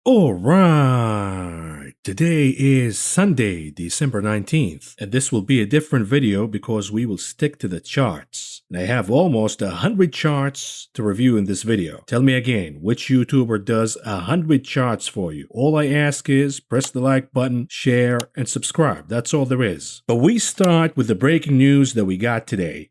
All right, today is Sunday, December 19th, and this will be a different video because we will stick to the charts. And I have almost 100 charts to review in this video. Tell me again, which YouTuber does 100 charts for you? All I ask is press the like button, share, and subscribe. That's all there is. But we start with the breaking news that we got today.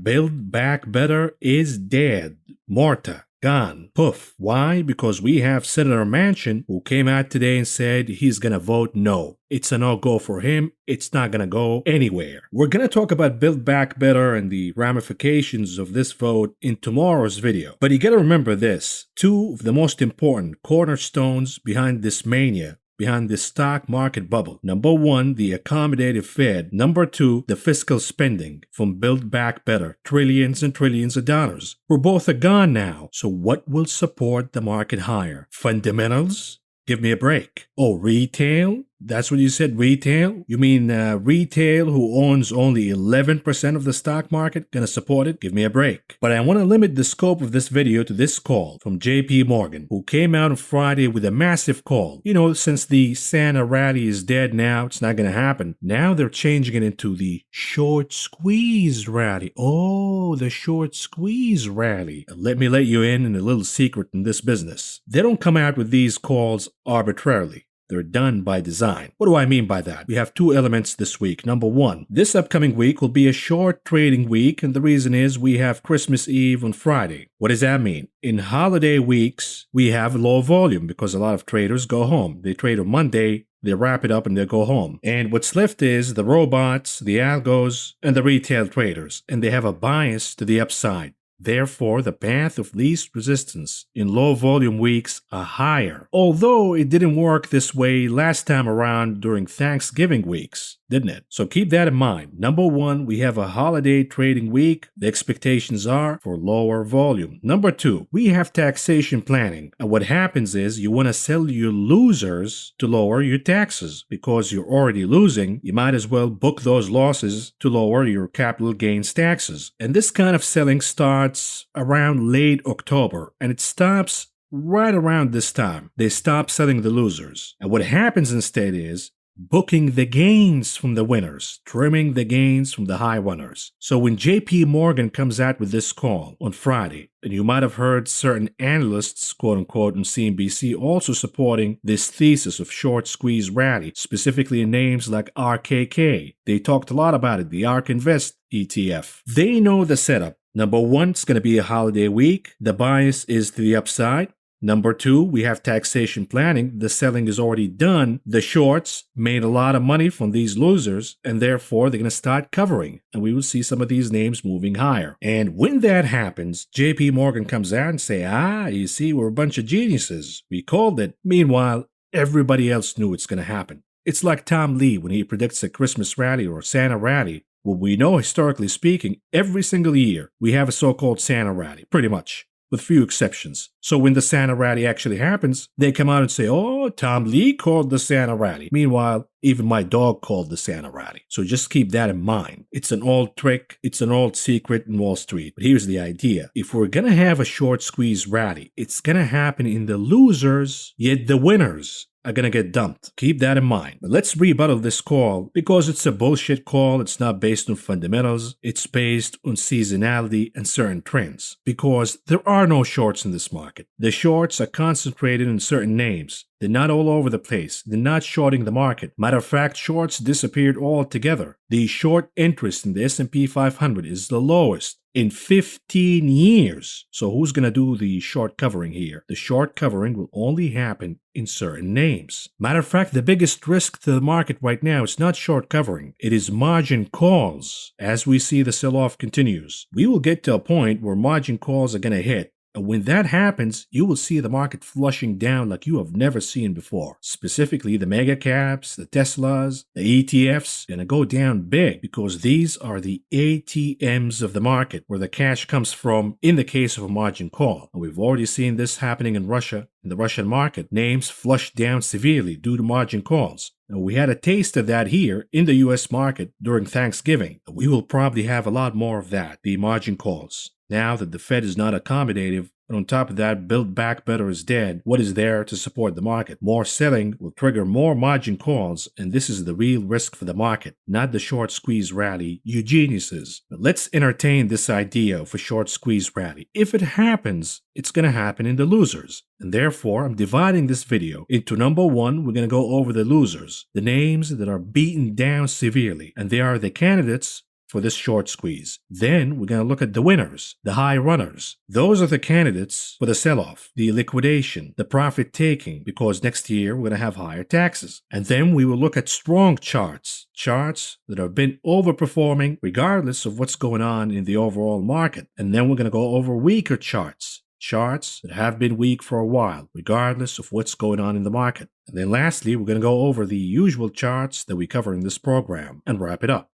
Build Back Better is dead. Marta. Gone. Poof. Why? Because we have Senator Manchin who came out today and said he's gonna vote no. It's a no-go for him. It's not gonna go anywhere. We're gonna talk about Build Back Better and the ramifications of this vote in tomorrow's video. But you gotta remember this. Two of the most important cornerstones behind this mania, behind this stock market bubble. Number one, the accommodative Fed. Number two, the fiscal spending from Build Back Better. Trillions and trillions of dollars. We're both gone now. So what will support the market higher? Fundamentals? Give me a break. Oh, retail? That's what you said, retail? You mean retail who owns only 11% of the stock market gonna support it? Give me a break. But I want to limit the scope of this video to this call from JP Morgan, who came out on Friday with a massive call. You know, since the Santa rally is dead now, it's not gonna happen. Now they're changing it into the short squeeze rally. Oh, the short squeeze rally. Let me let you in a little secret in this business. They don't come out with these calls arbitrarily. They're done by design. What do I mean by that? We have two elements this week. Number one, this upcoming week will be a short trading week, and the reason is we have Christmas Eve on Friday. What does that mean? In holiday weeks, we have low volume because a lot of traders go home. They trade on Monday, they wrap it up and they go home. And what's left is the robots, the algos, and the retail traders, and they have a bias to the upside. Therefore, the path of least resistance in low volume weeks are higher. Although it didn't work this way last time around during Thanksgiving weeks, didn't it? So keep that in mind. Number one, we have a holiday trading week. The expectations are for lower volume. Number two, we have taxation planning. And what happens is you want to sell your losers to lower your taxes. Because you're already losing, you might as well book those losses to lower your capital gains taxes. And this kind of selling starts around late October, and it stops right around this time. They stop selling the losers. And what happens instead is booking the gains from the winners, trimming the gains from the high runners. So when JP Morgan comes out with this call on Friday, and you might have heard certain analysts, quote unquote, on CNBC also supporting this thesis of short squeeze rally, specifically in names like ARKK. They talked a lot about it, the ARK Invest ETF. They know the setup. Number one, it's going to be a holiday week. The bias is to the upside. Number two, we have taxation planning. The selling is already done. The shorts made a lot of money from these losers, and therefore they're going to start covering. And we will see some of these names moving higher. And when that happens, JP Morgan comes out and say, you see, we're a bunch of geniuses. We called it. Meanwhile, everybody else knew it's going to happen. It's like Tom Lee when he predicts a Christmas rally or a Santa rally. Well, we know historically speaking, every single year we have a so-called Santa rally, pretty much, with few exceptions. So when the Santa rally actually happens, they come out and say, oh, Tom Lee called the Santa rally. Meanwhile, even my dog called the Santa rally. So just keep that in mind. It's an old trick. It's an old secret in Wall Street. But here's the idea. If we're going to have a short squeeze rally, it's going to happen in the losers, yet the winners are going to get dumped. Keep that in mind. But let's rebuttal this call because it's a bullshit call. It's not based on fundamentals. It's based on seasonality and certain trends. Because there are no shorts in this market. The shorts are concentrated in certain names. They're not all over the place. They're not shorting the market. Matter of fact, shorts disappeared altogether. The short interest in the S&P 500 is the lowest in 15 years. So who's going to do the short covering here? The short covering will only happen in certain names. Matter of fact, the biggest risk to the market right now is not short covering. It is margin calls. As we see the sell-off continues, we will get to a point where margin calls are going to hit. And when that happens, you will see the market flushing down like you have never seen before. Specifically, the mega caps, the Teslas, the ETFs, going to go down big because these are the ATMs of the market where the cash comes from in the case of a margin call. And we've already seen this happening in Russia. In the Russian market, names flushed down severely due to margin calls. Now, we had a taste of that here in the US market during Thanksgiving. We will probably have a lot more of that, the margin calls. Now that the Fed is not accommodative, and on top of that, Build Back Better is dead, what is there to support the market? More selling will trigger more margin calls, and this is the real risk for the market, not the short squeeze rally, you geniuses. But let's entertain this idea of a short squeeze rally. If it happens, it's going to happen in the losers. And therefore, I'm dividing this video into number one, we're going to go over the losers, the names that are beaten down severely, and they are the candidates for this short squeeze. Then we're going to look at the winners, the high runners. Those are the candidates for the sell-off, the liquidation, the profit taking, because next year we're going to have higher taxes. And then we will look at strong charts, charts that have been overperforming regardless of what's going on in the overall market. And then we're going to go over weaker charts, charts that have been weak for a while, regardless of what's going on in the market. And then lastly, we're going to go over the usual charts that we cover in this program and wrap it up.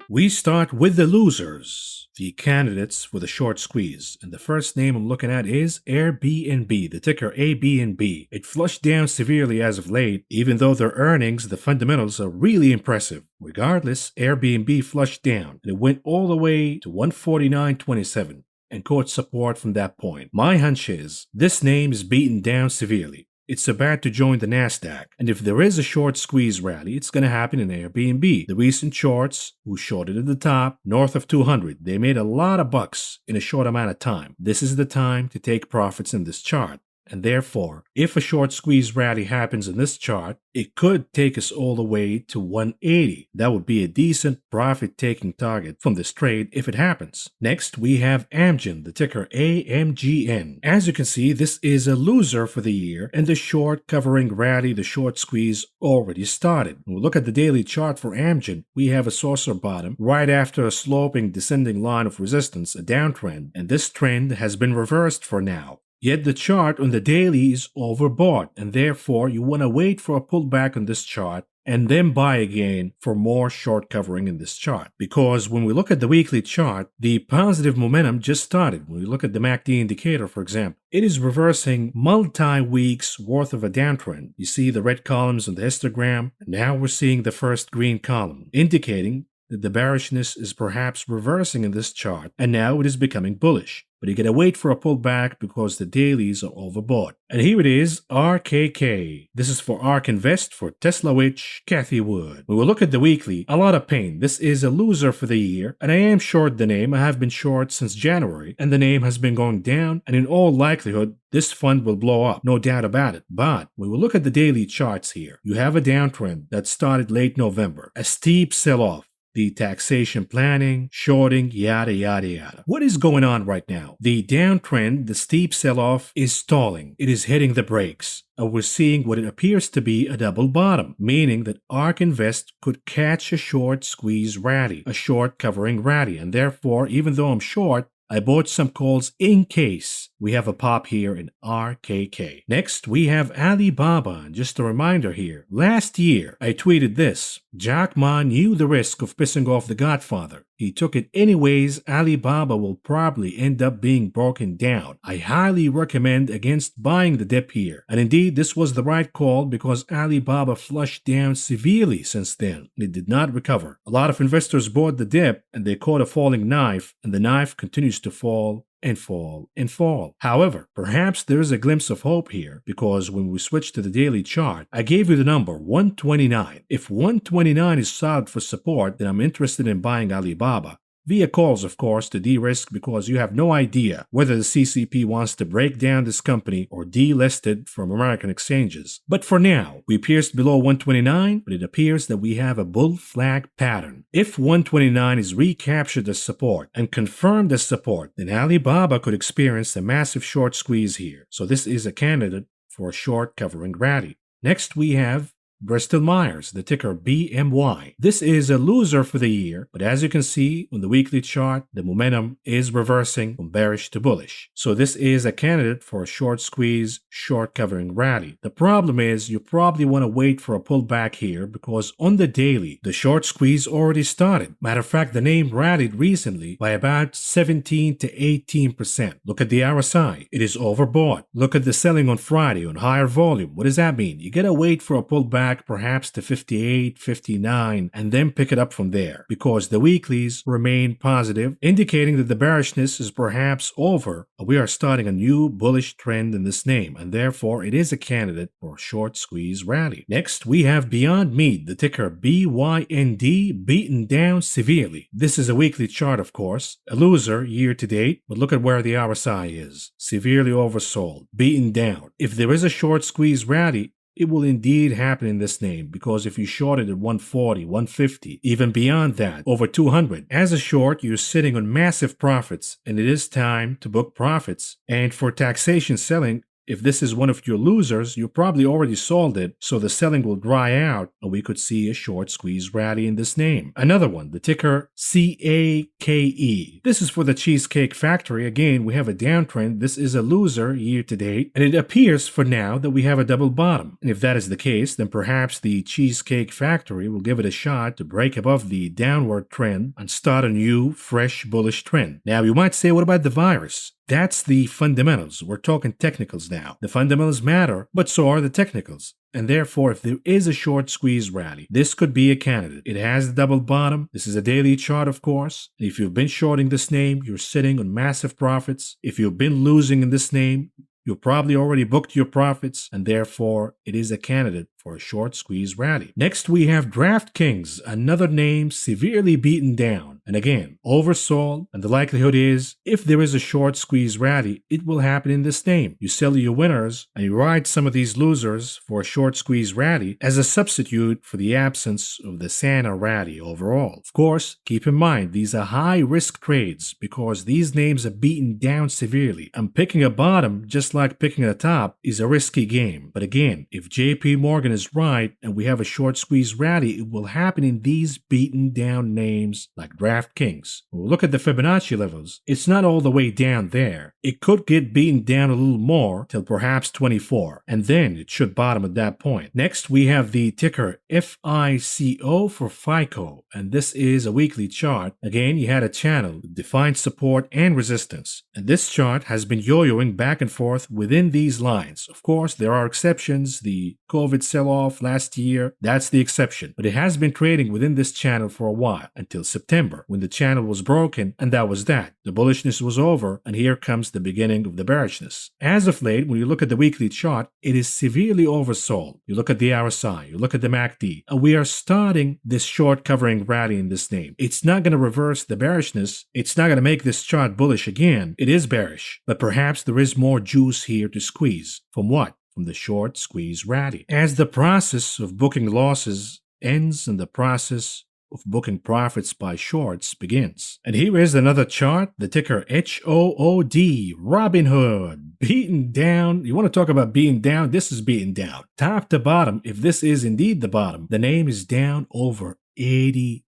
We start with the losers, the candidates for the short squeeze. And the first name I'm looking at is Airbnb, the ticker ABNB. It flushed down severely as of late, even though their earnings, the fundamentals are really impressive. Regardless, Airbnb flushed down, and it went all the way to 149.27 and caught support from that point. My hunch is this name is beaten down severely. It's about to join the NASDAQ, and if there is a short squeeze rally, it's going to happen in Airbnb. The recent shorts, who shorted at the top, north of 200, they made a lot of bucks in a short amount of time. This is the time to take profits in this chart. And therefore, if a short squeeze rally happens in this chart, it could take us all the way to 180. That would be a decent profit-taking target from this trade if it happens. Next, we have AMGN, the ticker AMGN. As you can see, this is a loser for the year, and the short covering rally, the short squeeze, already started. When we look at the daily chart for AMGN, we have a saucer bottom right after a sloping descending line of resistance, a downtrend, and this trend has been reversed for now. Yet the chart on the daily is overbought, and therefore you want to wait for a pullback on this chart and then buy again for more short covering in this chart. Because when we look at the weekly chart, the positive momentum just started. When we look at the MACD indicator, for example, it is reversing multi-weeks worth of a downtrend. You see the red columns on the histogram, and now we're seeing the first green column, indicating that the bearishness is perhaps reversing in this chart, and now it is becoming bullish. But you gotta wait for a pullback because the dailies are overbought. And here it is, ARKK. This is for ARK Invest for Tesla Witch, Cathy Wood. When we look at the weekly, a lot of pain. This is a loser for the year, and I am short the name. I have been short since January, and the name has been going down, and in all likelihood, this fund will blow up, no doubt about it. But when we look at the daily charts here, you have a downtrend that started late November, a steep sell-off. The taxation planning, shorting, yada, yada, yada. What is going on right now? The downtrend, the steep sell-off is stalling. It is hitting the brakes. And we're seeing what it appears to be a double bottom, meaning that ARK Invest could catch a short squeeze rally, a short covering rally. And therefore, even though I'm short, I bought some calls in case we have a pop here in ARKK. Next, we have Alibaba. And just a reminder here, last year I tweeted this. Jack Ma knew the risk of pissing off the Godfather. He took it anyways. Alibaba will probably end up being broken down. I highly recommend against buying the dip here. And indeed, this was the right call because Alibaba flushed down severely since then. It did not recover. A lot of investors bought the dip and they caught a falling knife, and the knife continues to fall and fall and fall. However, perhaps there is a glimpse of hope here because when we switch to the daily chart, I gave you the number 129. If 129 is solid for support, then I'm interested in buying Alibaba. Via calls, of course, to de-risk because you have no idea whether the CCP wants to break down this company or delist it from American exchanges. But for now, we pierced below 129, but it appears that we have a bull flag pattern. If 129 is recaptured as support and confirmed as support, then Alibaba could experience a massive short squeeze here. So this is a candidate for a short covering rally. Next, we have Bristol Myers, the ticker BMY. This is a loser for the year, but as you can see on the weekly chart, the momentum is reversing from bearish to bullish. So this is a candidate for a short squeeze, short covering rally. The problem is you probably want to wait for a pullback here because on the daily, the short squeeze already started. Matter of fact, the name rallied recently by about 17 to 18%. Look at the RSI. It is overbought. Look at the selling on Friday on higher volume. What does that mean? You gotta wait for a pullback perhaps to 58, 59, and then pick it up from there because the weeklies remain positive, indicating that the bearishness is perhaps over. We are starting a new bullish trend in this name, and therefore it is a candidate for a short squeeze rally. Next, we have Beyond Meat, the ticker BYND, beaten down severely. This is a weekly chart, of course, a loser year to date, but look at where the RSI is. Severely oversold, beaten down. If there is a short squeeze rally, it will indeed happen in this name because if you shorted at 140, 150, even beyond that, over 200, as a short, you're sitting on massive profits and it is time to book profits. And for taxation selling, if this is one of your losers, you probably already sold it, so the selling will dry out and we could see a short squeeze rally in this name. Another one, the ticker CAKE. This is for the Cheesecake Factory. Again, we have a downtrend. This is a loser year to date, and it appears for now that we have a double bottom. And if that is the case, then perhaps the Cheesecake Factory will give it a shot to break above the downward trend and start a new, fresh, bullish trend. Now, you might say, what about the virus? That's the fundamentals. We're talking technicals now. The fundamentals matter, but so are the technicals. And therefore, if there is a short squeeze rally, this could be a candidate. It has the double bottom. This is a daily chart, of course. If you've been shorting this name, you're sitting on massive profits. If you've been losing in this name, you probably already booked your profits, and therefore, it is a candidate for a short squeeze rally. Next, we have DraftKings, another name severely beaten down. And again, oversold, and the likelihood is, if there is a short squeeze rally, it will happen in this name. You sell your winners, and you ride some of these losers for a short squeeze rally as a substitute for the absence of the Santa rally overall. Of course, keep in mind, these are high-risk trades because these names are beaten down severely, and picking a bottom, just like picking a top, is a risky game. But again, if JP Morgan is right and we have a short squeeze rally, it will happen in these beaten down names like DraftKings. Well, look at the Fibonacci levels. It's not all the way down there. It could get beaten down a little more till perhaps 24, and then it should bottom at that point. Next, we have the ticker FICO for FICO, and this is a weekly chart. Again, you had a channel with defined support and resistance, and this chart has been yo-yoing back and forth within these lines. Of course, there are exceptions. The COVID sell-off last year, that's the exception, but it has been trading within this channel for a while until September when the channel was broken, and that was that. The bullishness was over, and here comes the beginning of the bearishness. As of late, when you look at the weekly chart, it is severely oversold. You look at the RSI, you look at the MACD, and we are starting this short covering rally in this name. It's not going to reverse the bearishness. It's not going to make this chart bullish again. It is bearish, but perhaps there is more juice here to squeeze. From what? From the short squeeze rally. As the process of booking losses ends and the process of booking profits by shorts begins. And here is another chart, the ticker HOOD, Robinhood, beaten down. You want to talk about beaten down? This is beaten down. Top to bottom, if this is indeed the bottom, the name is down over 80%.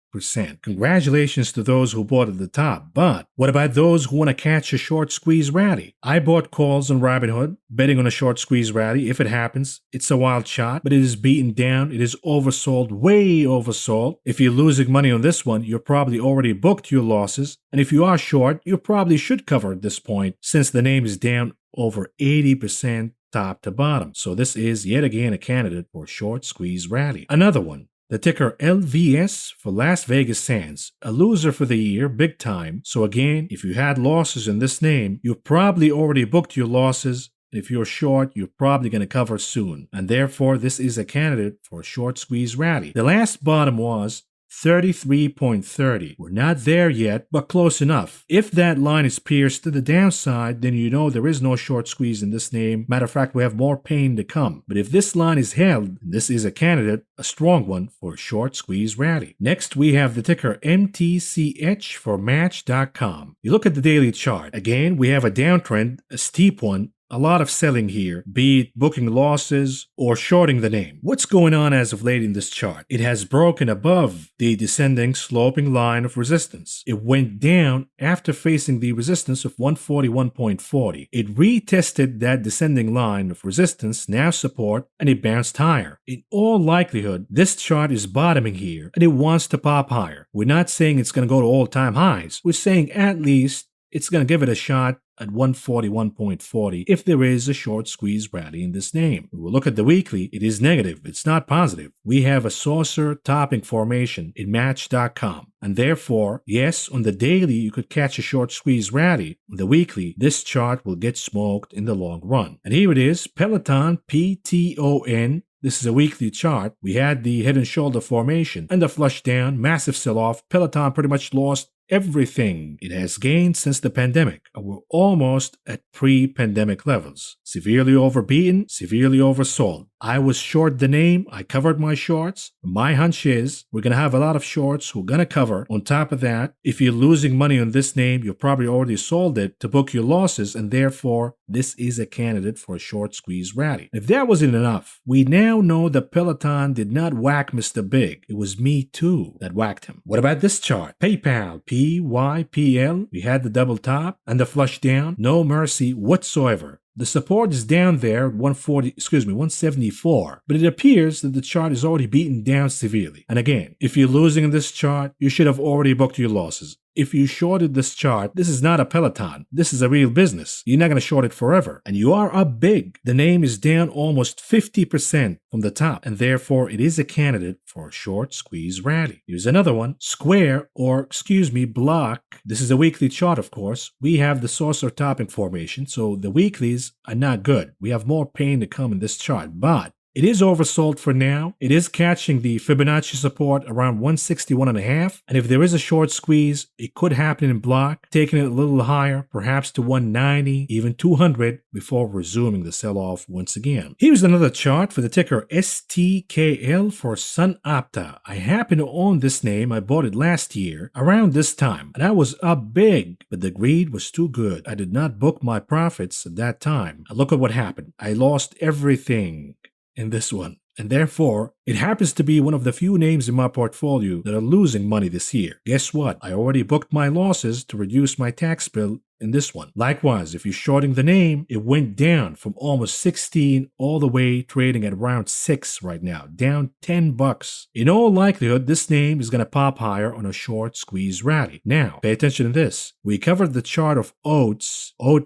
Congratulations to those who bought at the top, but what about those who want to catch a short squeeze rally? I bought calls on Robinhood, betting on a short squeeze rally. If it happens, it's a wild shot, but it is beaten down. It is oversold, way oversold. If you're losing money on this one, you're probably already booked your losses, and if you are short, you probably should cover at this point since the name is down over 80% top to bottom. So this is yet again a candidate for a short squeeze rally. Another one, the ticker LVS for Las Vegas Sands, a loser for the year, big time. So again, if you had losses in this name, you probably already booked your losses. If you're short, you're probably going to cover soon. And therefore, this is a candidate for a short squeeze rally. The last bottom was 33.30. We're not there yet, but close enough. If that line is pierced to the downside, then you know there is no short squeeze in this name. Matter of fact, we have more pain to come. But if this line is held, this is a candidate, a strong one, for a short squeeze rally. Next, we have the ticker MTCH for Match.com. You look at the daily chart. Again, we have a downtrend, a steep one, A lot of selling here, be it booking losses or shorting the name. What's going on as of late in this chart? It has broken above the descending sloping line of resistance. It went down after facing the resistance of 141.40. It retested that descending line of resistance, now support, and it bounced higher. In all likelihood, this chart is bottoming here and it wants to pop higher. We're not saying it's going to go to all-time highs. We're saying at least it's going to give it a shot at 141.40 if there is a short squeeze rally in this name. We will look at the weekly. It is negative. It's not positive. We have a saucer topping formation in Match.com. And therefore, yes, on the daily, you could catch a short squeeze rally. On the weekly, this chart will get smoked in the long run. And here it is, Peloton PTON. This is a weekly chart. We had the head and shoulder formation and the flush down, massive sell-off. Peloton pretty much lost everything it has gained since the pandemic, and we're almost at pre-pandemic levels. Severely overbeaten, severely oversold. I was short the name, I covered my shorts. My hunch is we're going to have a lot of shorts who are going to cover. On top of that, if you're losing money on this name, you probably already sold it to book your losses, and therefore this is a candidate for a short squeeze rally. If that wasn't enough, we now know that Peloton did not whack Mr. Big. It was Me Too that whacked him. What about this chart? PayPal, PYPL, we had the double top and the flush down. No mercy whatsoever. The support is down there at 174, but it appears that the chart is already beaten down severely. And again, if you're losing in this chart, you should have already booked your losses. If you shorted this chart, this is not a Peloton. This is a real business. You're not going to short it forever. And you are up big. The name is down almost 50% from the top, and therefore it is a candidate for a short squeeze rally. Here's another one. Square, Block. This is a weekly chart, of course. We have the saucer topping formation, so the weeklies are not good. We have more pain to come in this chart, but it is oversold for now. It is catching the Fibonacci support around 161.5. And if there is a short squeeze, it could happen in block, taking it a little higher, perhaps to 190, even 200, before resuming the sell-off once again. Here's another chart for the ticker STKL for OKTA. I happen to own this name. I bought it last year around this time, and I was up big, but the greed was too good. I did not book my profits at that time. And look at what happened. I lost everything in this one. And therefore, it happens to be one of the few names in my portfolio that are losing money this year. Guess what? I already booked my losses to reduce my tax bill in this one. Likewise, if you're shorting the name, it went down from almost 16 all the way trading at around 6 right now, down $10. In all likelihood, this name is going to pop higher on a short squeeze rally. Now, pay attention to this. We covered the chart of oat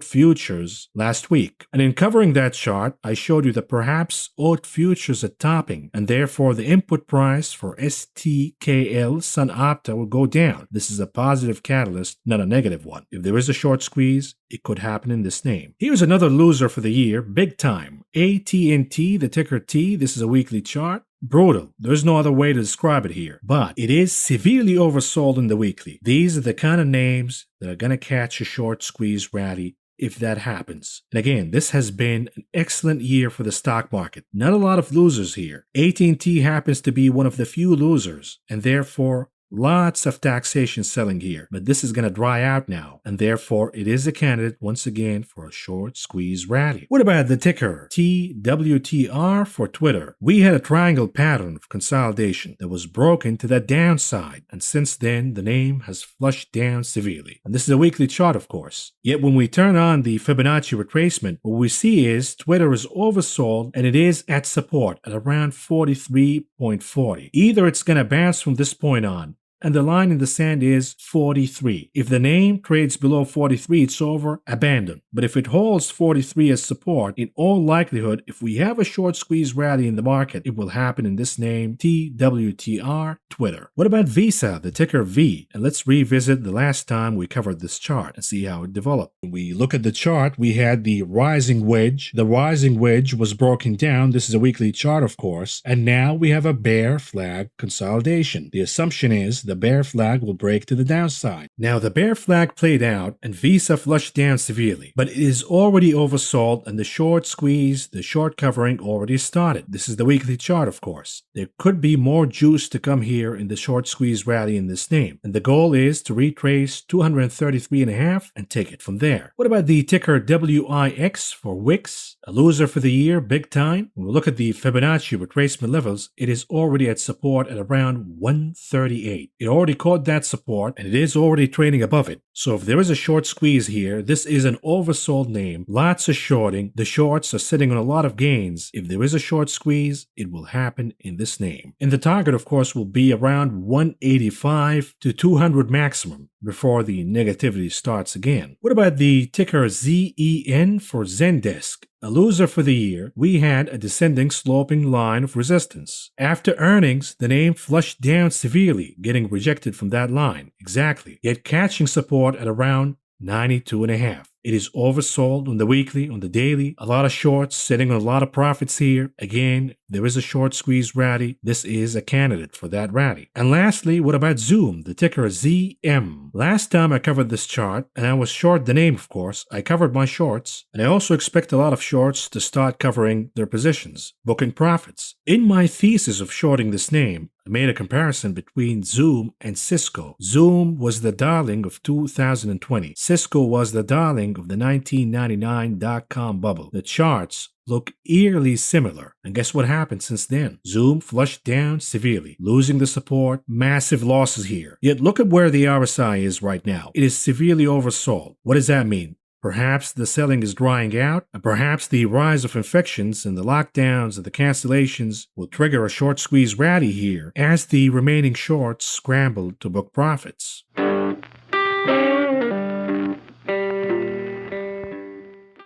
futures last week. And in covering that chart, I showed you that perhaps oat futures are topping, and therefore the input price for STKL OKTA will go down. This is a positive catalyst, not a negative one. If there is a short squeeze, it could happen in this name. Here's another loser for the year, big time. AT&T, the ticker T. This is a weekly chart. Brutal. There's no other way to describe it here. But it is severely oversold in the weekly. These are the kind of names that are going to catch a short squeeze rally if that happens. And again, this has been an excellent year for the stock market. Not a lot of losers here. AT&T happens to be one of the few losers, and therefore lots of taxation selling here, but this is going to dry out now, and therefore it is a candidate once again for a short squeeze rally. What about the ticker TWTR for Twitter? We had a triangle pattern of consolidation that was broken to the downside, and since then the name has flushed down severely. And this is a weekly chart, of course. Yet when we turn on the Fibonacci retracement, what we see is Twitter is oversold and it is at support at around 43.40. Either it's going to bounce from this point on, and the line in the sand is 43. If the name trades below 43, it's over, abandon. But if it holds 43 as support, in all likelihood, if we have a short squeeze rally in the market, it will happen in this name, TWTR, Twitter. What about Visa, the ticker V? And let's revisit the last time we covered this chart and see how it developed. When we look at the chart, we had the rising wedge. The rising wedge was broken down. This is a weekly chart, of course. And now we have a bear flag consolidation. The assumption is the the bear flag will break to the downside. Now the bear flag played out and Visa flushed down severely, but it is already oversold and the short squeeze, the short covering already started. This is the weekly chart, of course. There could be more juice to come here in the short squeeze rally in this name, and the goal is to retrace 233.5 and take it from there. What about the ticker WIX for Wix? A loser for the year, big time. When we look at the Fibonacci retracement levels, it is already at support at around 138. It already caught that support and it is already trading above it. So if there is a short squeeze here, this is an oversold name. Lots of shorting. The shorts are sitting on a lot of gains. If there is a short squeeze, it will happen in this name. And the target, of course, will be around 185 to 200 maximum before the negativity starts again. What about the ticker ZEN for Zendesk? A loser for the year, we had a descending sloping line of resistance. After earnings, the name flushed down severely, getting rejected from that line. Exactly. Yet catching support at around 92.5. It is oversold on the weekly, on the daily. A lot of shorts sitting on a lot of profits here. Again, there is a short squeeze rally. This is a candidate for that rally. And lastly, what about Zoom, the ticker ZM? Last time I covered this chart, and I was short the name, of course, I covered my shorts, and I also expect a lot of shorts to start covering their positions, booking profits. In my thesis of shorting this name, I made a comparison between Zoom and Cisco. Zoom was the darling of 2020. Cisco was the darling of the 1999 dot-com bubble. The charts look eerily similar. And guess what happened since then? Zoom flushed down severely, losing the support, massive losses here. Yet look at where the RSI is right now. It is severely oversold. What does that mean? Perhaps the selling is drying out, and perhaps the rise of infections and the lockdowns and the cancellations will trigger a short squeeze rally here as the remaining shorts scramble to book profits.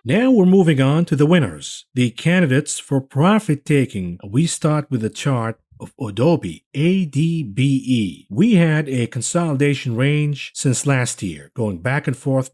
Now we're moving on to the winners, the candidates for profit taking. We start with a chart of Adobe, ADBE. We had a consolidation range since last year, going back and forth,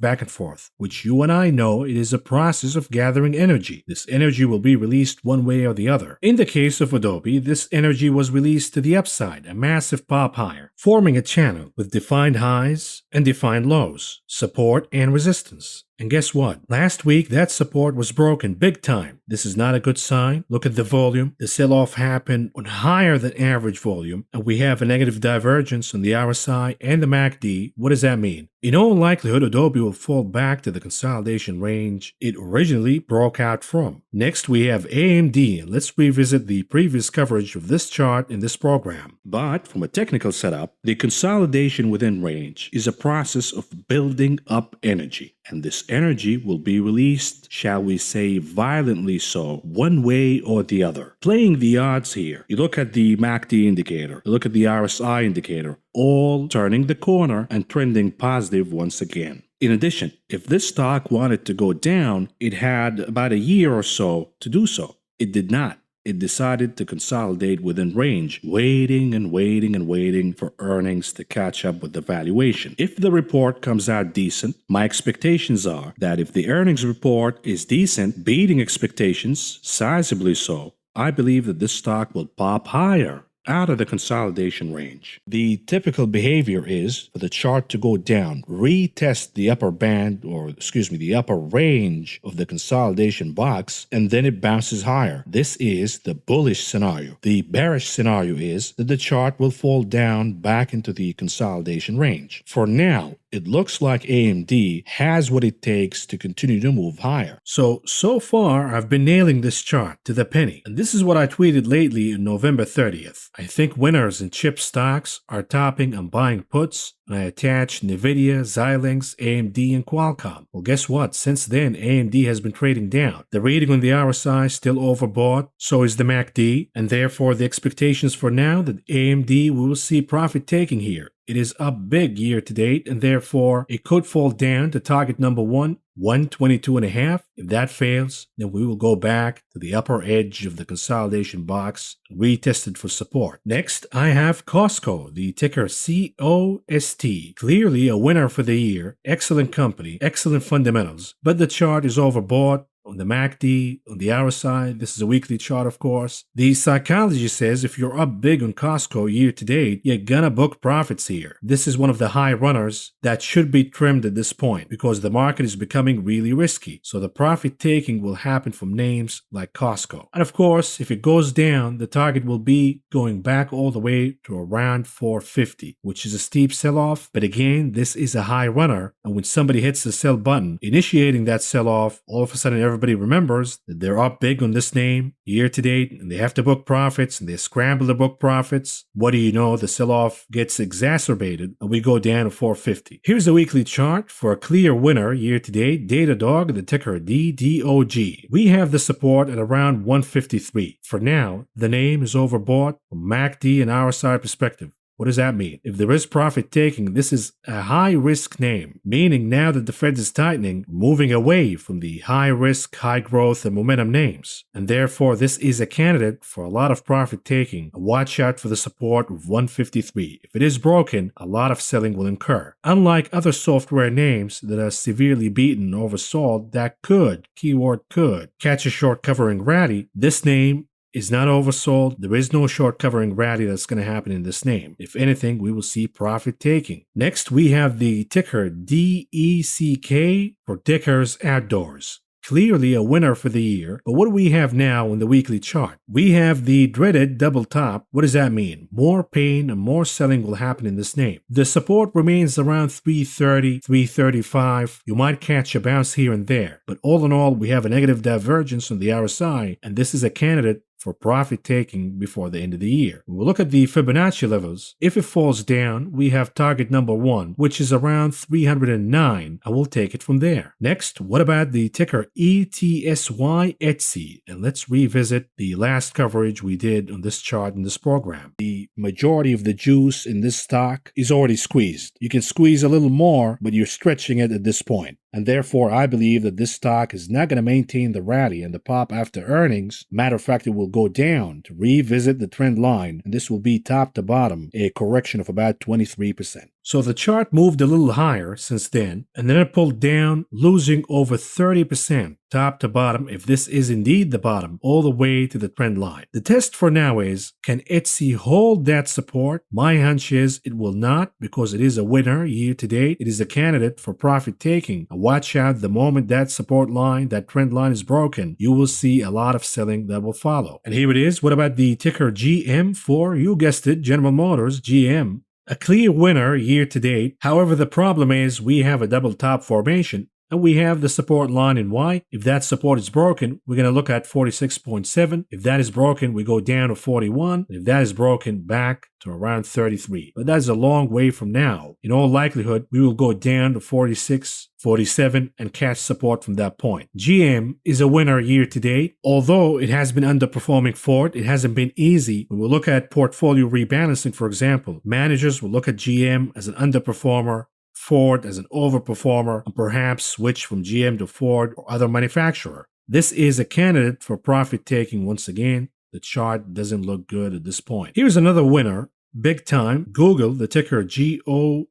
which you and I know it is a process of gathering energy. This energy will be released one way or the other. In the case of Adobe, this energy was released to the upside, a massive pop higher, forming a channel with defined highs and defined lows, support and resistance. And guess what? Last week, that support was broken big time. This is not a good sign. Look at the volume. The sell-off happened on higher than average volume, and we have a negative divergence on the RSI and the MACD. What does that mean? In all likelihood, Adobe will fall back to the consolidation range it originally broke out from. Next, we have AMD, and let's revisit the previous coverage of this chart in this program. But from a technical setup, the consolidation within range is a process of building up energy, and this energy will be released, shall we say, violently so, one way or the other. Playing the odds here, you look at the MACD indicator, you look at the RSI indicator, all turning the corner and trending positive once again. In addition, if this stock wanted to go down, it had about a year or so to do so. It did not. It decided to consolidate within range, waiting and waiting and waiting for earnings to catch up with the valuation. If the report comes out decent, my expectations are that if the earnings report is decent, beating expectations, sizably so, I believe that this stock will pop higher out of the consolidation range. The typical behavior is for the chart to go down, retest the upper band, the upper range of the consolidation box, and then it bounces higher. This is the bullish scenario. The bearish scenario is that the chart will fall down back into the consolidation range. For now, it looks like AMD has what it takes to continue to move higher. So far, I've been nailing this chart to the penny. And this is what I tweeted lately on November 30th. I think winners in chip stocks are topping and buying puts, and I attached NVIDIA, Xilinx, AMD, and Qualcomm. Well, guess what? Since then, AMD has been trading down. The rating on the RSI still overbought, so is the MACD, and therefore the expectations for now that AMD will see profit taking here. It is up big year to date, and therefore it could fall down to target number 122.5. If that fails, then we will go back to the upper edge of the consolidation box, retested for support. Next, I have Costco, the ticker COST. Clearly a winner for the year, excellent company, excellent fundamentals, but the chart is overbought, on the MACD, on the RSI. This is a weekly chart, of course. The psychology says if you're up big on Costco year to date, you're gonna book profits here. This is one of the high runners that should be trimmed at this point because the market is becoming really risky. So the profit taking will happen from names like Costco. And of course, if it goes down, the target will be going back all the way to around 450, which is a steep sell-off. But again, this is a high runner. And when somebody hits the sell button, initiating that sell-off, all of a sudden everybody remembers that they're up big on this name year to date and they have to book profits and they scramble to book profits. What do you know? The sell-off gets exacerbated and we go down to 450. Here's a weekly chart for a clear winner year to date. DDOG, the ticker DDOG. We have the support at around 153. For now, the name is overbought from MACD and RSI perspective. What does that mean? If there is profit taking, this is a high risk name, meaning now that the Fed is tightening, moving away from the high risk, high growth, and momentum names. And therefore, this is a candidate for a lot of profit taking. Watch out for the support of 153. If it is broken, a lot of selling will incur. Unlike other software names that are severely beaten or oversold that could, keyword could, catch a short covering rally, this name is not oversold. There is no short covering rally that's going to happen in this name. If anything, we will see profit taking. Next, we have the ticker DECK for Dickers Outdoors. Clearly a winner for the year, but what do we have now in the weekly chart? We have the dreaded double top. What does that mean? More pain and more selling will happen in this name. The support remains around 330, 335. You might catch a bounce here and there, but all in all, we have a negative divergence on the RSI, and this is a candidate for profit taking before the end of the year. When we look at the Fibonacci levels, if it falls down, we have target number 1, which is around 309, and we'll take it from there. Next, what about the ticker ETSY Etsy? And let's revisit the last coverage we did on this chart in this program. The majority of the juice in this stock is already squeezed. You can squeeze a little more, but you're stretching it at this point. And therefore, I believe that this stock is not going to maintain the rally and the pop after earnings. Matter of fact, it will go down to revisit the trend line, and this will be top to bottom, a correction of about 23%. So the chart moved a little higher since then, and then it pulled down, losing over 30% top to bottom, if this is indeed the bottom, all the way to the trend line. The test for now is, can Etsy hold that support? My hunch is it will not, because it is a winner year to date. It is a candidate for profit taking. Watch out, the moment that support line, that trend line is broken, you will see a lot of selling that will follow. And here it is. What about the ticker GM for, you guessed it, General Motors, GM? A clear winner year to date. However, the problem is we have a double top formation and we have the support line in Y. If that support is broken, we're going to look at 46.7. If that is broken, we go down to 41. If that is broken, back to around 33. But that's a long way from now. In all likelihood, we will go down to 46, 47 and catch support from that point. GM is a winner year to date. Although it has been underperforming Ford, it hasn't been easy. When we look at portfolio rebalancing, for example, managers will look at GM as an underperformer, Ford as an overperformer, and perhaps switch from GM to Ford or other manufacturer. This is a candidate for profit taking once again. The chart doesn't look good at this point. Here's another winner. Big time, Google, the ticker GOOGL,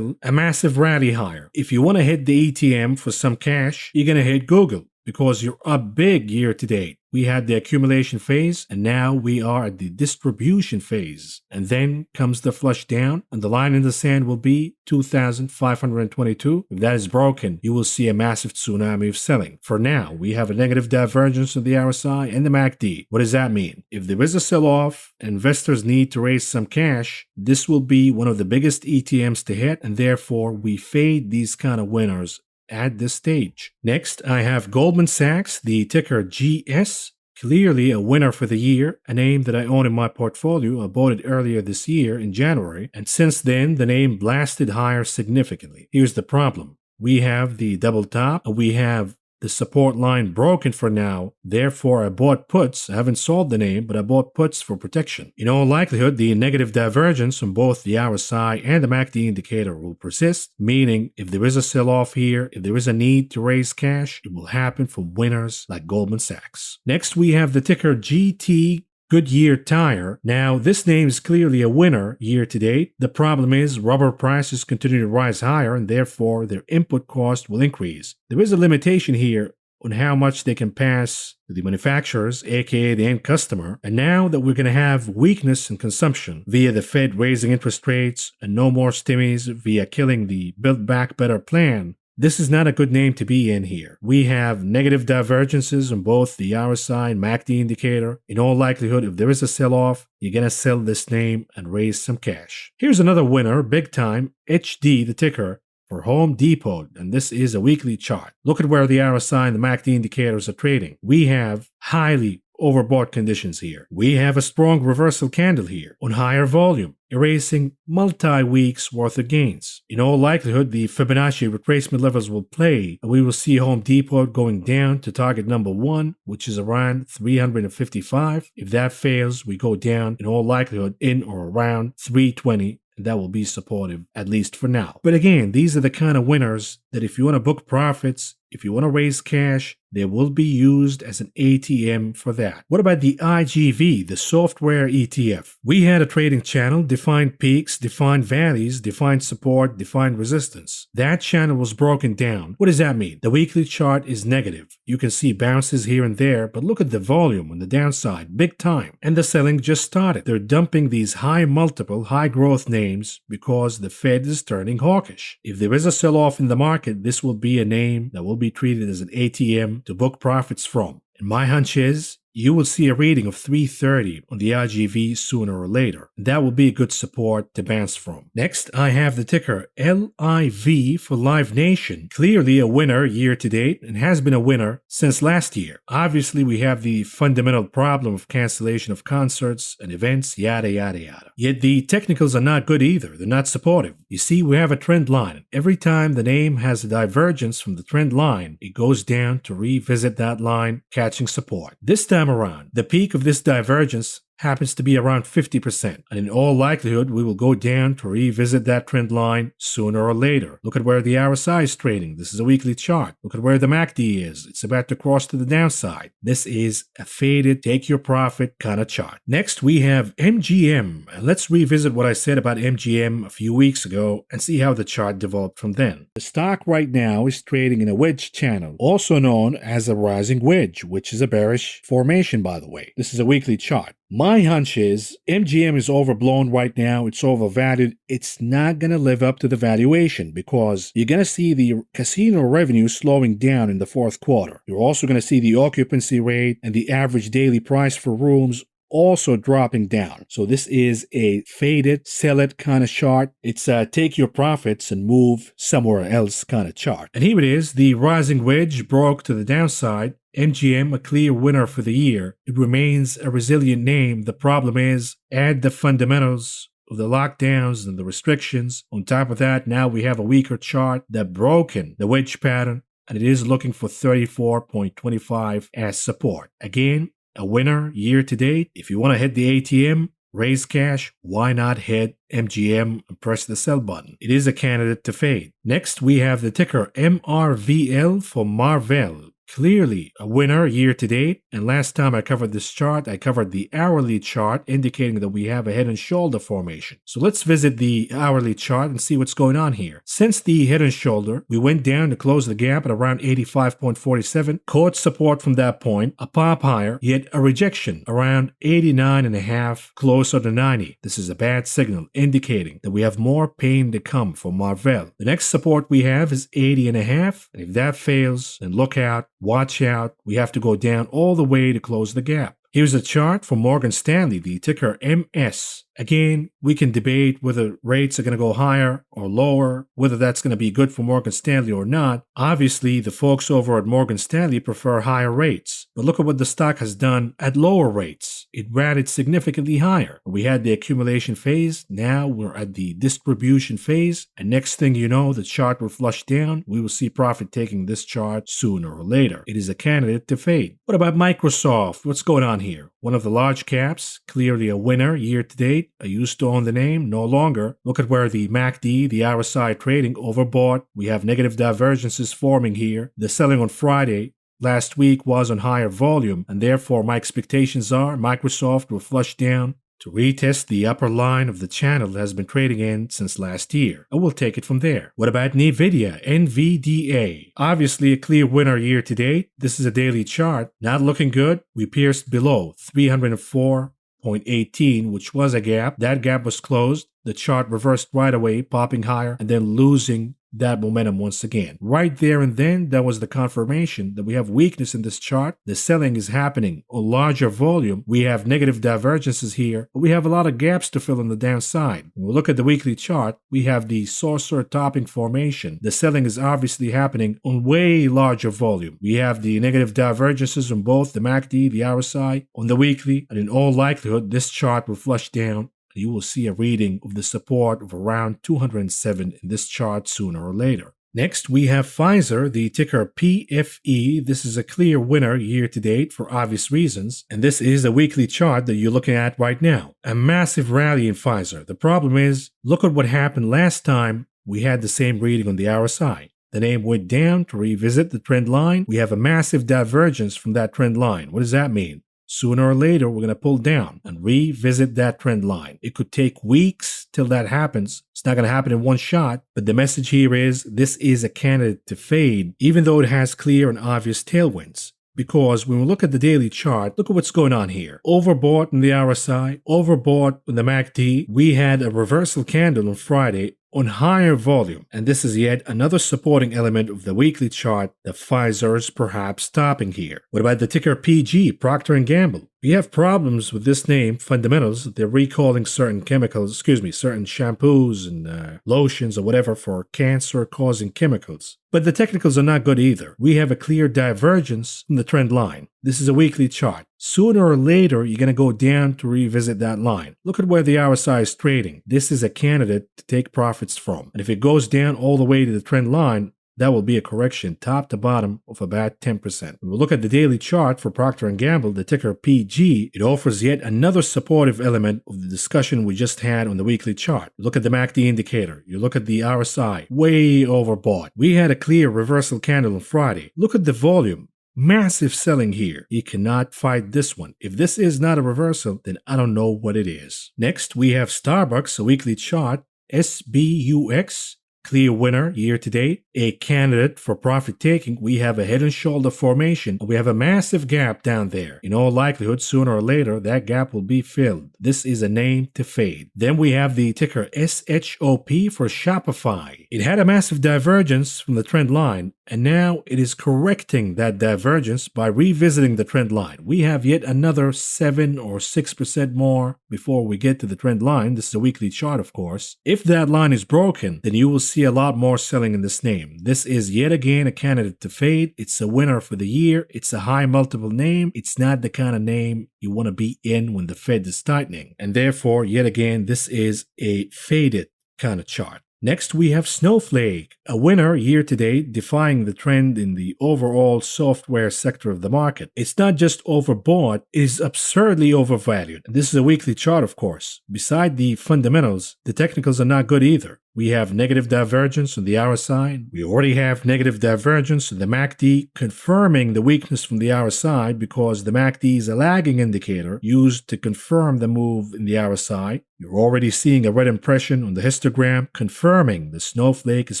a massive rally higher. If you want to hit the ATM for some cash, you're going to hit Google because you're up big year to date. We had the accumulation phase and now we are at the distribution phase. And then comes the flush down and the line in the sand will be 2,522. If that is broken, you will see a massive tsunami of selling. For now, we have a negative divergence of the RSI and the MACD. What does that mean? If there is a sell-off, investors need to raise some cash, this will be one of the biggest ETMs to hit, and therefore we fade these kind of winners at this stage. Next, I have Goldman Sachs, the ticker GS, clearly a winner for the year, a name that I own in my portfolio. I bought it earlier this year in January, and since then, the name blasted higher significantly. Here's the problem. We have the double top, and we have the support line broken for now. Therefore, I bought puts. I haven't sold the name, but I bought puts for protection. In all likelihood, the negative divergence on both the RSI and the MACD indicator will persist, meaning if there is a sell-off here, if there is a need to raise cash, it will happen from winners like Goldman Sachs. Next, we have the ticker GT Goodyear Tire. Now, this name is clearly a winner year to date. The problem is rubber prices continue to rise higher and therefore their input cost will increase. There is a limitation here on how much they can pass to the manufacturers, aka the end customer. And now that we're going to have weakness in consumption via the Fed raising interest rates and no more stimmies via killing the Build Back Better plan, this is not a good name to be in here. We have negative divergences on both the RSI and MACD indicator. In all likelihood, if there is a sell-off, you're going to sell this name and raise some cash. Here's another winner, big time, HD, the ticker, for Home Depot, and this is a weekly chart. Look at where the RSI and the MACD indicators are trading. We have highly overbought conditions here. We have a strong reversal candle here on higher volume, erasing multi-weeks worth of gains. In all likelihood, the Fibonacci retracement levels will play, and we will see Home Depot going down to target number 1, which is around 355. If that fails, we go down in all likelihood in or around 320. That will be supportive, at least for now. But again, these are the kind of winners that if you want to book profits, if you want to raise cash, they will be used as an ATM for that. What about the IGV, the software ETF? We had a trading channel, defined peaks, defined valleys, defined support, defined resistance. That channel was broken down. What does that mean? The weekly chart is negative. You can see bounces here and there, but look at the volume on the downside, big time. And the selling just started. They're dumping these high multiple, high growth names because the Fed is turning hawkish. If there is a sell-off in the market, this will be a name that will be treated as an ATM to book profits from. And my hunch is you will see a reading of 330 on the IGV sooner or later. That will be a good support to bounce from. Next, I have the ticker LIV for Live Nation. Clearly a winner year to date and has been a winner since last year. Obviously, we have the fundamental problem of cancellation of concerts and events, yada, yada, yada. Yet the technicals are not good either. They're not supportive. You see, we have a trend line. Every time the name has a divergence from the trend line, it goes down to revisit that line, catching support. This time around, the peak of this divergence happens to be around 50%, and in all likelihood we will go down to revisit that trend line sooner or later. Look at where the RSI is trading. This is a weekly chart. Look at where the MACD is. It's about to cross to the downside. This is a faded, take your profit kind of chart. Next we have MGM, and let's revisit what I said about MGM a few weeks ago and see how the chart developed from then. The stock right now is trading in a wedge channel, also known as a rising wedge, which is a bearish formation, by the way. This is a weekly chart. My hunch is MGM is overblown right now. It's overvalued. It's not going to live up to the valuation because you're going to see the casino revenue slowing down in the fourth quarter. You're also going to see the occupancy rate and the average daily price for rooms also dropping down. So this is a faded, sell it kind of chart. It's a take your profits and move somewhere else kind of chart. And here it is. The rising wedge broke to the downside. MGM, a clear winner for the year. It remains a resilient name. The problem is, add the fundamentals of the lockdowns and the restrictions. On top of that, now we have a weaker chart that broken the wedge pattern, and it is looking for 34.25 as support. Again, a winner year to date. If you want to hit the ATM, raise cash, why not hit MGM and press the sell button? It is a candidate to fade. Next, we have the ticker MRVL for MRVL. Clearly a winner year to date, and last time I covered this chart, I covered the hourly chart indicating that we have a head and shoulder formation. So let's visit the hourly chart and see what's going on here. Since the head and shoulder, we went down to close the gap at around 85.47, caught support from that point, a pop higher, yet a rejection around 89.5, closer to 90. This is a bad signal indicating that we have more pain to come for MRVL. The next support we have is 80.5, and if that fails, then look out. Watch out, we have to go down all the way to close the gap. Here's a chart for Morgan Stanley, the ticker MS. Again, we can debate whether rates are going to go higher or lower, whether that's going to be good for Morgan Stanley or not. Obviously, the folks over at Morgan Stanley prefer higher rates. But look at what the stock has done at lower rates. It rallied significantly higher. We had the accumulation phase. Now we're at the distribution phase. And next thing you know, the chart will flush down. We will see profit taking this chart sooner or later. It is a candidate to fade. What about Microsoft? What's going on here? One of the large caps, clearly a winner year to date. I used to own the name, no longer. Look at where the MACD, the RSI trading, overbought. We have negative divergences forming here. The selling on Friday last week was on higher volume, and therefore my expectations are Microsoft will flush down to retest the upper line of the channel that has been trading in since last year, and we'll take it from there. What about NVIDIA, NVDA? Obviously a clear winner year to date. This is a daily chart, not looking good. We pierced below 304.18, which was a gap. That gap was closed. The chart reversed right away, popping higher and then losing that momentum once again. Right there and then, that was the confirmation that we have weakness in this chart. The selling is happening on larger volume. We have negative divergences here, but we have a lot of gaps to fill on the downside. When we look at the weekly chart, we have the saucer topping formation. The selling is obviously happening on way larger volume. We have the negative divergences on both the MACD, the RSI, on the weekly, and in all likelihood, this chart will flush down. You will see a reading of the support of around 207 in this chart sooner or later. Next, we have Pfizer, the ticker PFE. This is a clear winner year to date for obvious reasons, and this is a weekly chart that you're looking at right now. A massive rally in Pfizer. The problem is, look at what happened last time we had the same reading on the RSI. The name went down to revisit the trend line. We have a massive divergence from that trend line. What does that mean? Sooner or later, we're going to pull down and revisit that trend line. It could take weeks till that happens. It's not going to happen in one shot, but the message here is this is a candidate to fade, even though it has clear and obvious tailwinds. Because when we look at the daily chart, look at what's going on here. Overbought in the RSI, overbought in the MACD. We had a reversal candle on Friday on higher volume, and this is yet another supporting element of the weekly chart that Pfizer is perhaps topping here. What about the ticker PG, Procter & Gamble? We have problems with this name, fundamentals. They're recalling certain chemicals, certain shampoos and lotions or whatever for cancer-causing chemicals. But the technicals are not good either. We have a clear divergence from the trend line. This is a weekly chart. Sooner or later, you're going to go down to revisit that line. Look at where the RSI is trading. This is a candidate to take profits from. And if it goes down all the way to the trend line, that will be a correction top to bottom of about 10%. When we look at the daily chart for Procter & Gamble, the ticker PG, it offers yet another supportive element of the discussion we just had on the weekly chart. Look at the MACD indicator. You look at the RSI, way overbought. We had a clear reversal candle on Friday. Look at the volume. Massive selling here. You cannot fight this one. If this is not a reversal, then I don't know what it is. Next, we have Starbucks, a weekly chart, SBUX. Clear winner year to date, a candidate for profit taking. We have a head and shoulder formation. We have a massive gap down there. In all likelihood, sooner or later, that gap will be filled. This is a name to fade. Then we have the ticker SHOP for Shopify. It had a massive divergence from the trend line, and now it is correcting that divergence by revisiting the trend line. We have yet another 7 or 6% more before we get to the trend line. This is a weekly chart, of course. If that line is broken, then you will see a lot more selling in this name. This is yet again a candidate to fade. It's a winner for the year. It's a high multiple name. It's not the kind of name you want to be in when the Fed is tightening. And therefore, yet again, this is a faded kind of chart. Next, we have Snowflake, a winner year to date, defying the trend in the overall software sector of the market. It's not just overbought, it is absurdly overvalued. And this is a weekly chart, of course. Beside the fundamentals, the technicals are not good either. We have negative divergence on the RSI. We already have negative divergence on the MACD, confirming the weakness from the RSI because the MACD is a lagging indicator used to confirm the move in the RSI. You're already seeing a red impression on the histogram, confirming the Snowflake is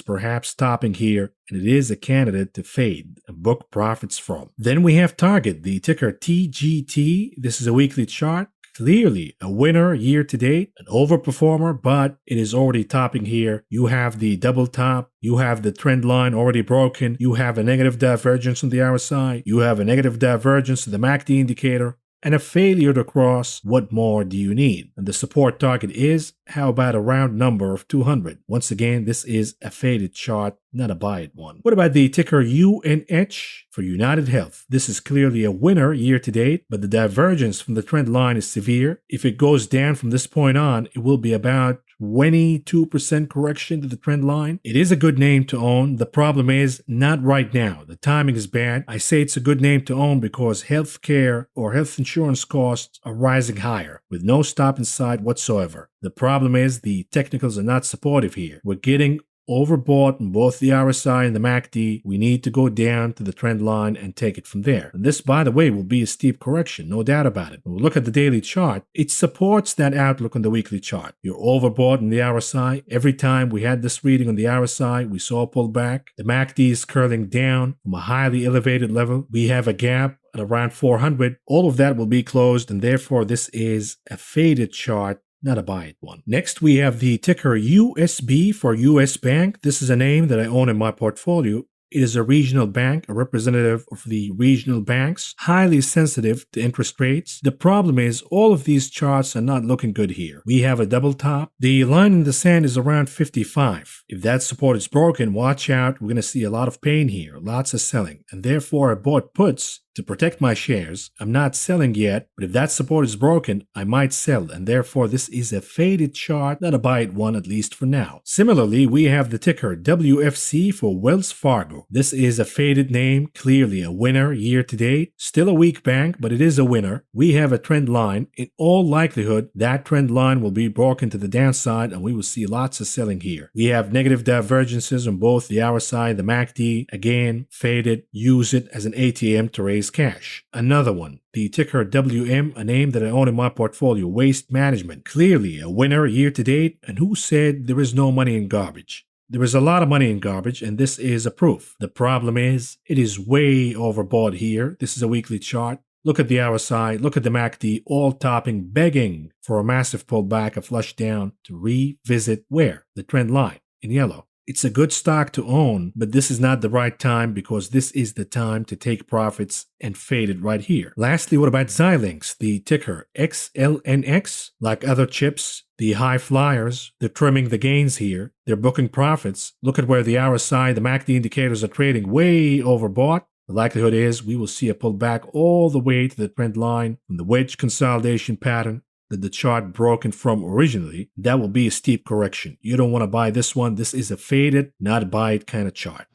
perhaps topping here, and it is a candidate to fade and book profits from. Then we have Target, the ticker TGT. This is a weekly chart. Clearly a winner year to date, an overperformer, but it is already topping here. You have the double top, you have the trend line already broken, you have a negative divergence on the RSI, you have a negative divergence to the MACD indicator, and a failure to cross. What more do you need? And the support target is, how about a round number of 200? Once again, this is a faded chart, not a buy it one. What about the ticker UNH for United Health? This is clearly a winner year to date, but the divergence from the trend line is severe. If it goes down from this point on, it will be about 22% correction to the trend line. It is a good name to own. The problem is not right now. The timing is bad. I say it's a good name to own because healthcare or health insurance costs are rising higher with no stop in sight whatsoever. The problem is the technicals are not supportive here. We're getting overbought in both the RSI and the MACD. We need to go down to the trend line and take it from there. And this, by the way, will be a steep correction, no doubt about it. When we look at the daily chart, it supports that outlook on the weekly chart. You're overbought in the RSI. Every time we had this reading on the RSI, we saw a pullback. The MACD is curling down from a highly elevated level. We have a gap at around 400. All of that will be closed, and therefore this is a faded chart, not a buy it one. Next, we have the ticker USB for US Bank. This is a name that I own in my portfolio. It is a regional bank, a representative of the regional banks, highly sensitive to interest rates. The problem is all of these charts are not looking good here. We have a double top. The line in the sand is around 55. If that support is broken, watch out. We're going to see a lot of pain here, lots of selling. And therefore, I bought puts to protect my shares. I'm not selling yet, but if that support is broken, I might sell, and therefore this is a faded chart, not a buy it one, at least for now. Similarly, we have the ticker WFC for Wells Fargo. This is a faded name, clearly a winner year to date. Still a weak bank, but it is a winner. We have a trend line. In all likelihood, that trend line will be broken to the downside, and we will see lots of selling here. We have negative divergences on both the RSI and the MACD. Again, faded. Use it as an ATM to raise cash. Another one, the ticker WM, a name that I own in my portfolio, Waste Management. Clearly a winner year to date, and who said there is no money in garbage? There is a lot of money in garbage, and this is a proof. The problem is, it is way overbought here. This is a weekly chart. Look at the RSI, look at the MACD, all topping, begging for a massive pullback, a flush down to revisit where? The trend line in yellow. It's a good stock to own, but this is not the right time because this is the time to take profits and fade it right here. Lastly, what about Xilinx, the ticker XLNX? Like other chips, the high flyers, they're trimming the gains here. They're booking profits. Look at where the RSI, the MACD indicators are trading way overbought. The likelihood is we will see a pullback all the way to the trend line from the wedge consolidation pattern that the chart broken from originally. That will be a steep correction. You don't want to buy this one. This is a faded, not a buy it kind of chart.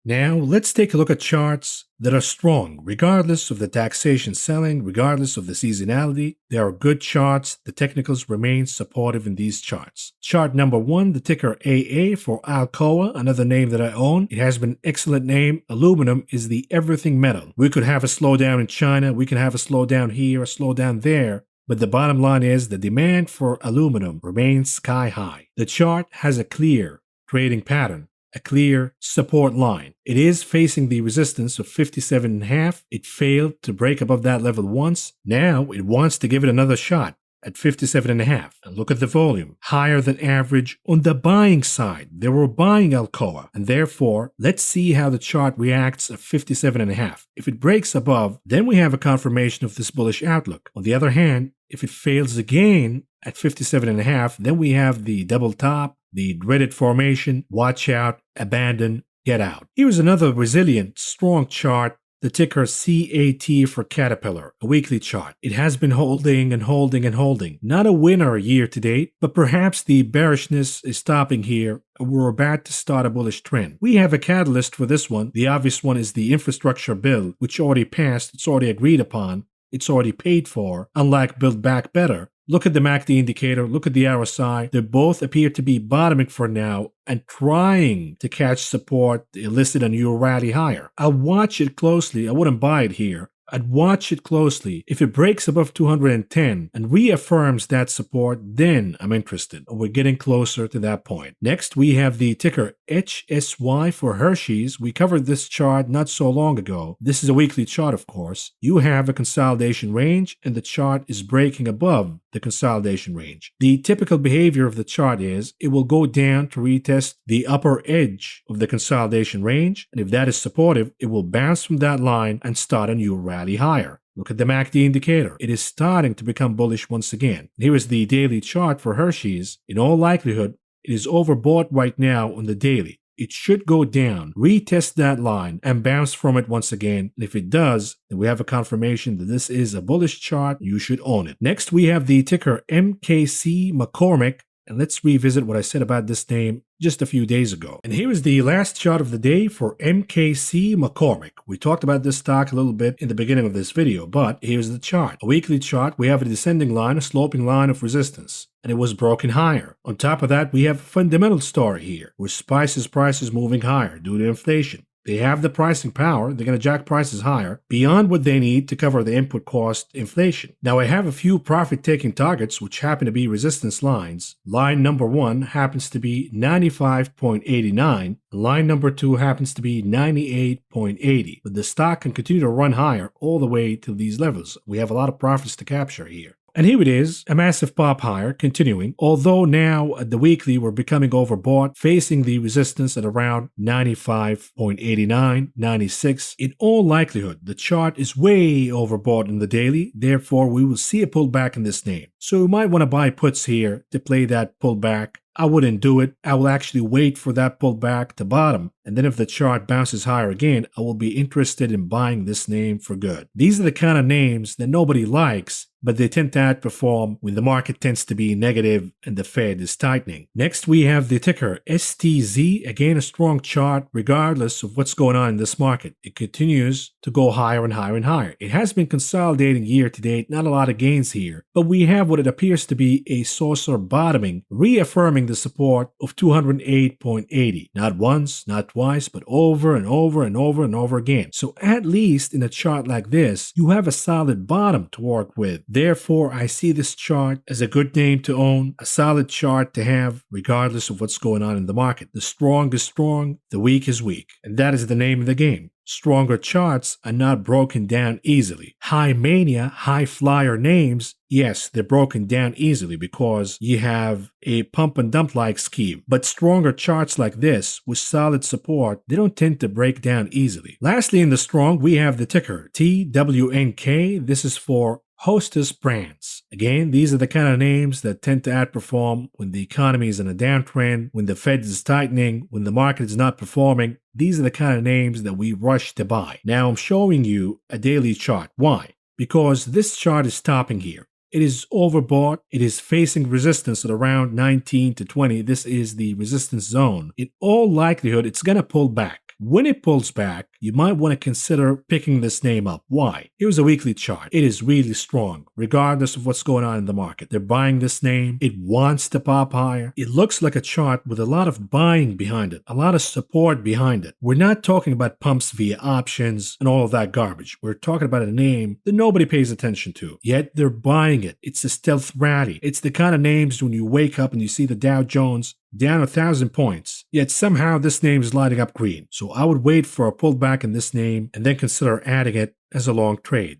Now, let's take a look at charts that are strong, regardless of the taxation selling, regardless of the seasonality. They are good charts. The technicals remain supportive in these charts. Chart number 1, the ticker AA for Alcoa, another name that I own. It has been an excellent name. Aluminum is the everything metal. We could have a slowdown in China. We can have a slowdown here, a slowdown there. But the bottom line is the demand for aluminum remains sky high. The chart has a clear trading pattern, a clear support line. It is facing the resistance of 57.5. It failed to break above that level once. Now it wants to give it another shot at 57.5. And look at the volume, higher than average on the buying side. They were buying Alcoa, and therefore let's see how the chart reacts at 57.5. If it breaks above, then we have a confirmation of this bullish outlook. On the other hand, if it fails again at 57.5, then we have the double top, the dreaded formation, watch out, abandon, get out. Here's another resilient, strong chart, the ticker CAT for Caterpillar, a weekly chart. It has been holding and holding and holding. Not a winner year to date, but perhaps the bearishness is stopping here and we're about to start a bullish trend. We have a catalyst for this one. The obvious one is the infrastructure bill, which already passed, it's already agreed upon, it's already paid for, unlike Build Back Better. Look at the MACD indicator, look at the RSI. They both appear to be bottoming for now and trying to catch support to elicit a new rally higher. I'll watch it closely. I wouldn't buy it here. I'd watch it closely. If it breaks above 210 and reaffirms that support, then I'm interested. We're getting closer to that point. Next, we have the ticker HSY for Hershey's. We covered this chart not so long ago. This is a weekly chart, of course. You have a consolidation range, and the chart is breaking above the consolidation range. The typical behavior of the chart is it will go down to retest the upper edge of the consolidation range, and if that is supportive, it will bounce from that line and start a new rally higher. Look at the MACD indicator. It is starting to become bullish once again. Here is the daily chart for Hershey's. In all likelihood, it is overbought right now on the daily. It should go down, retest that line, and bounce from it once again. And if it does, then we have a confirmation that this is a bullish chart. You should own it. Next, we have the ticker MKC McCormick. And let's revisit what I said about this name just a few days ago. And here is the last chart of the day for MKC McCormick. We talked about this stock a little bit in the beginning of this video, but here's the chart. A weekly chart, we have a descending line, a sloping line of resistance, and it was broken higher. On top of that, we have a fundamental story here, with spices prices moving higher due to inflation. They have the pricing power. They're going to jack prices higher beyond what they need to cover the input cost inflation. Now, I have a few profit-taking targets which happen to be resistance lines. Line number 1 happens to be 95.89. Line number 2 happens to be 98.80. But the stock can continue to run higher all the way to these levels. We have a lot of profits to capture here. And here it is, a massive pop higher, continuing, although now at the weekly we're becoming overbought, facing the resistance at around 95.89, 96. In all likelihood, the chart is way overbought in the daily, therefore we will see a pullback in this name. So you might want to buy puts here to play that pullback. I wouldn't do it. I will actually wait for that pullback to bottom, and then if the chart bounces higher again, I will be interested in buying this name for good. These are the kind of names that nobody likes, but they tend to outperform when the market tends to be negative and the Fed is tightening. Next, we have the ticker STZ. Again, a strong chart regardless of what's going on in this market. It continues to go higher and higher and higher. It has been consolidating year to date, not a lot of gains here, but we have what it appears to be a saucer bottoming, reaffirming the support of 208.80. Not once, not twice, but over and over and over and over again. So at least in a chart like this, you have a solid bottom to work with. Therefore, I see this chart as a good name to own, a solid chart to have regardless of what's going on in the market. The strong is strong, the weak is weak. And that is the name of the game. Stronger charts are not broken down easily. High mania, high flyer names, yes, they're broken down easily because you have a pump and dump like scheme. But stronger charts like this with solid support, they don't tend to break down easily. Lastly, in the strong, we have the ticker TWNK. This is for Hostess Brands. Again, these are the kind of names that tend to outperform when the economy is in a downtrend, when the Fed is tightening, when the market is not performing. These are the kind of names that we rush to buy. Now I'm showing you a daily chart. Why? Because this chart is stopping here. It is overbought. It is facing resistance at around 19 to 20. This is the resistance zone. In all likelihood, it's going to pull back. When it pulls back, you might want to consider picking this name up. Why? Here's a weekly chart. It is really strong, regardless of what's going on in the market. They're buying this name. It wants to pop higher. It looks like a chart with a lot of buying behind it, a lot of support behind it. We're not talking about pumps via options and all of that garbage. We're talking about a name that nobody pays attention to, yet they're buying it. It's a stealth rally. It's the kind of names when you wake up and you see the Dow Jones down 1,000 points, yet somehow this name is lighting up green. So I would wait for a pullback in this name and then consider adding it as a long trade.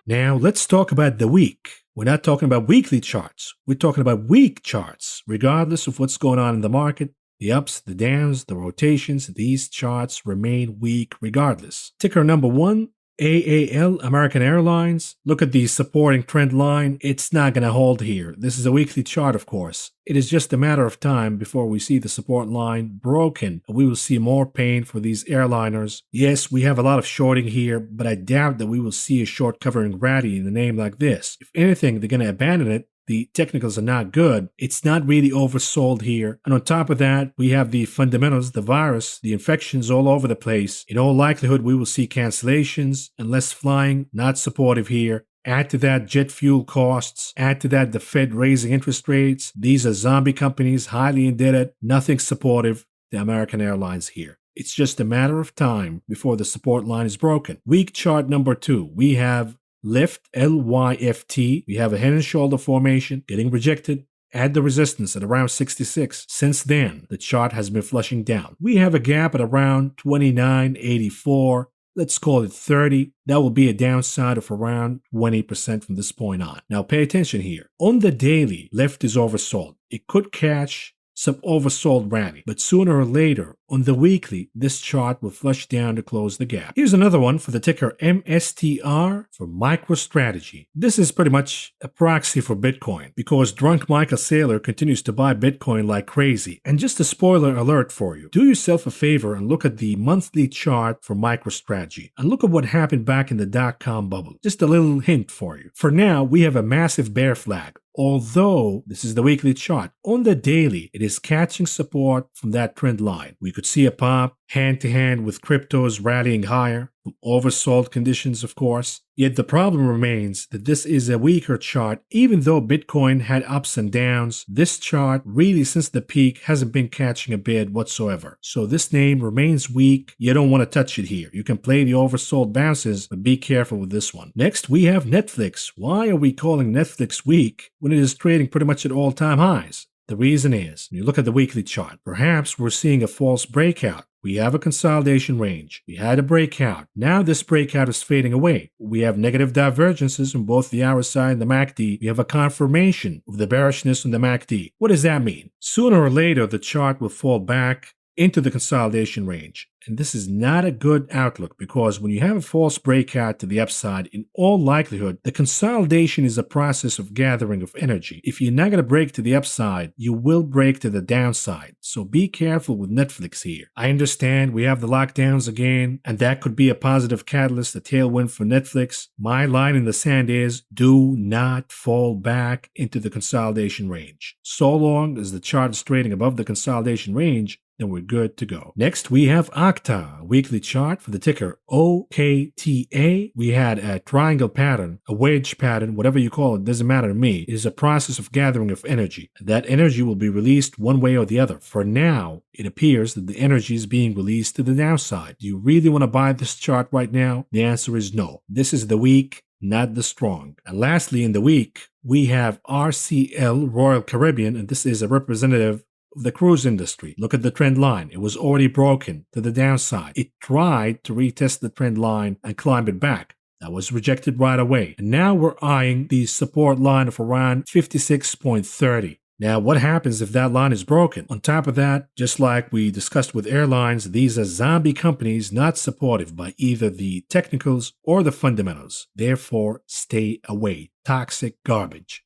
Now let's talk about the week. We're not talking about weekly charts. We're talking about week charts. Regardless of what's going on in the market, the ups, the downs, the rotations, these charts remain weak regardless. Ticker number 1, AAL, American Airlines. Look at the supporting trend line. It's not going to hold here. This is a weekly chart, of course. It is just a matter of time before we see the support line broken. We will see more pain for these airliners. Yes, we have a lot of shorting here, but I doubt that we will see a short covering rally in a name like this. If anything, they're going to abandon it. The technicals are not good. It's not really oversold here. And on top of that, we have the fundamentals, the virus, the infections all over the place. In all likelihood, we will see cancellations and less flying, not supportive here. Add to that jet fuel costs. Add to that the Fed raising interest rates. These are zombie companies, highly indebted, nothing supportive. The American Airlines here. It's just a matter of time before the support line is broken. Week chart number 2, we have LYFT, LYFT. We have a head and shoulder formation getting rejected. Add the resistance at around 66. Since then, the chart has been flushing down. We have a gap at around 29.84. Let's call it 30. That will be a downside of around 20% from this point on. Now pay attention here. On the daily, LYFT is oversold. It could catch some oversold rally, but sooner or later on the weekly, this chart will flush down to close the gap. Here's another one for the ticker MSTR for MicroStrategy. This is pretty much a proxy for Bitcoin because drunk Michael Saylor continues to buy Bitcoin like crazy. And just a spoiler alert for you, do yourself a favor and look at the monthly chart for MicroStrategy and look at what happened back in the dot-com bubble. Just a little hint for you. For now, we have a massive bear flag. Although this is the weekly chart, on the daily, it is catching support from that trend line. We could see a pop hand to hand with cryptos rallying higher from oversold conditions, of course. Yet the problem remains that this is a weaker chart. Even though Bitcoin had ups and downs, this chart really since the peak hasn't been catching a bid whatsoever. So this name remains weak. You don't want to touch it here. You can play the oversold bounces, but be careful with this one. Next, we have Netflix. Why are we calling Netflix weak when it is trading pretty much at all-time highs? The reason is, when you look at the weekly chart, perhaps we're seeing a false breakout. We have a consolidation range. We had a breakout. Now this breakout is fading away. We have negative divergences on both the RSI and the MACD. We have a confirmation of the bearishness on the MACD. What does that mean? Sooner or later, the chart will fall back into the consolidation range. And this is not a good outlook because when you have a false breakout to the upside, in all likelihood, the consolidation is a process of gathering of energy. If you're not going to break to the upside, you will break to the downside. So be careful with Netflix here. I understand we have the lockdowns again, and that could be a positive catalyst, a tailwind for Netflix. My line in the sand is do not fall back into the consolidation range. So long as the chart is trading above the consolidation range, then we're good to go. Next, we have OKTA, weekly chart for the ticker OKTA. We had a triangle pattern, a wedge pattern, whatever you call it, doesn't matter to me. It is a process of gathering of energy. That energy will be released one way or the other. For now, it appears that the energy is being released to the downside. Do you really want to buy this chart right now? The answer is no. This is the weak, not the strong. And lastly, in the week, we have RCL, Royal Caribbean, and this is a representative of the cruise industry. Look at the trend line. It was already broken to the downside. It tried to retest the trend line and climb it back. That was rejected right away. And now we're eyeing the support line of around 56.30. Now, what happens if that line is broken? On top of that, just like we discussed with airlines, these are zombie companies not supportive by either the technicals or the fundamentals. Therefore, stay away. Toxic garbage.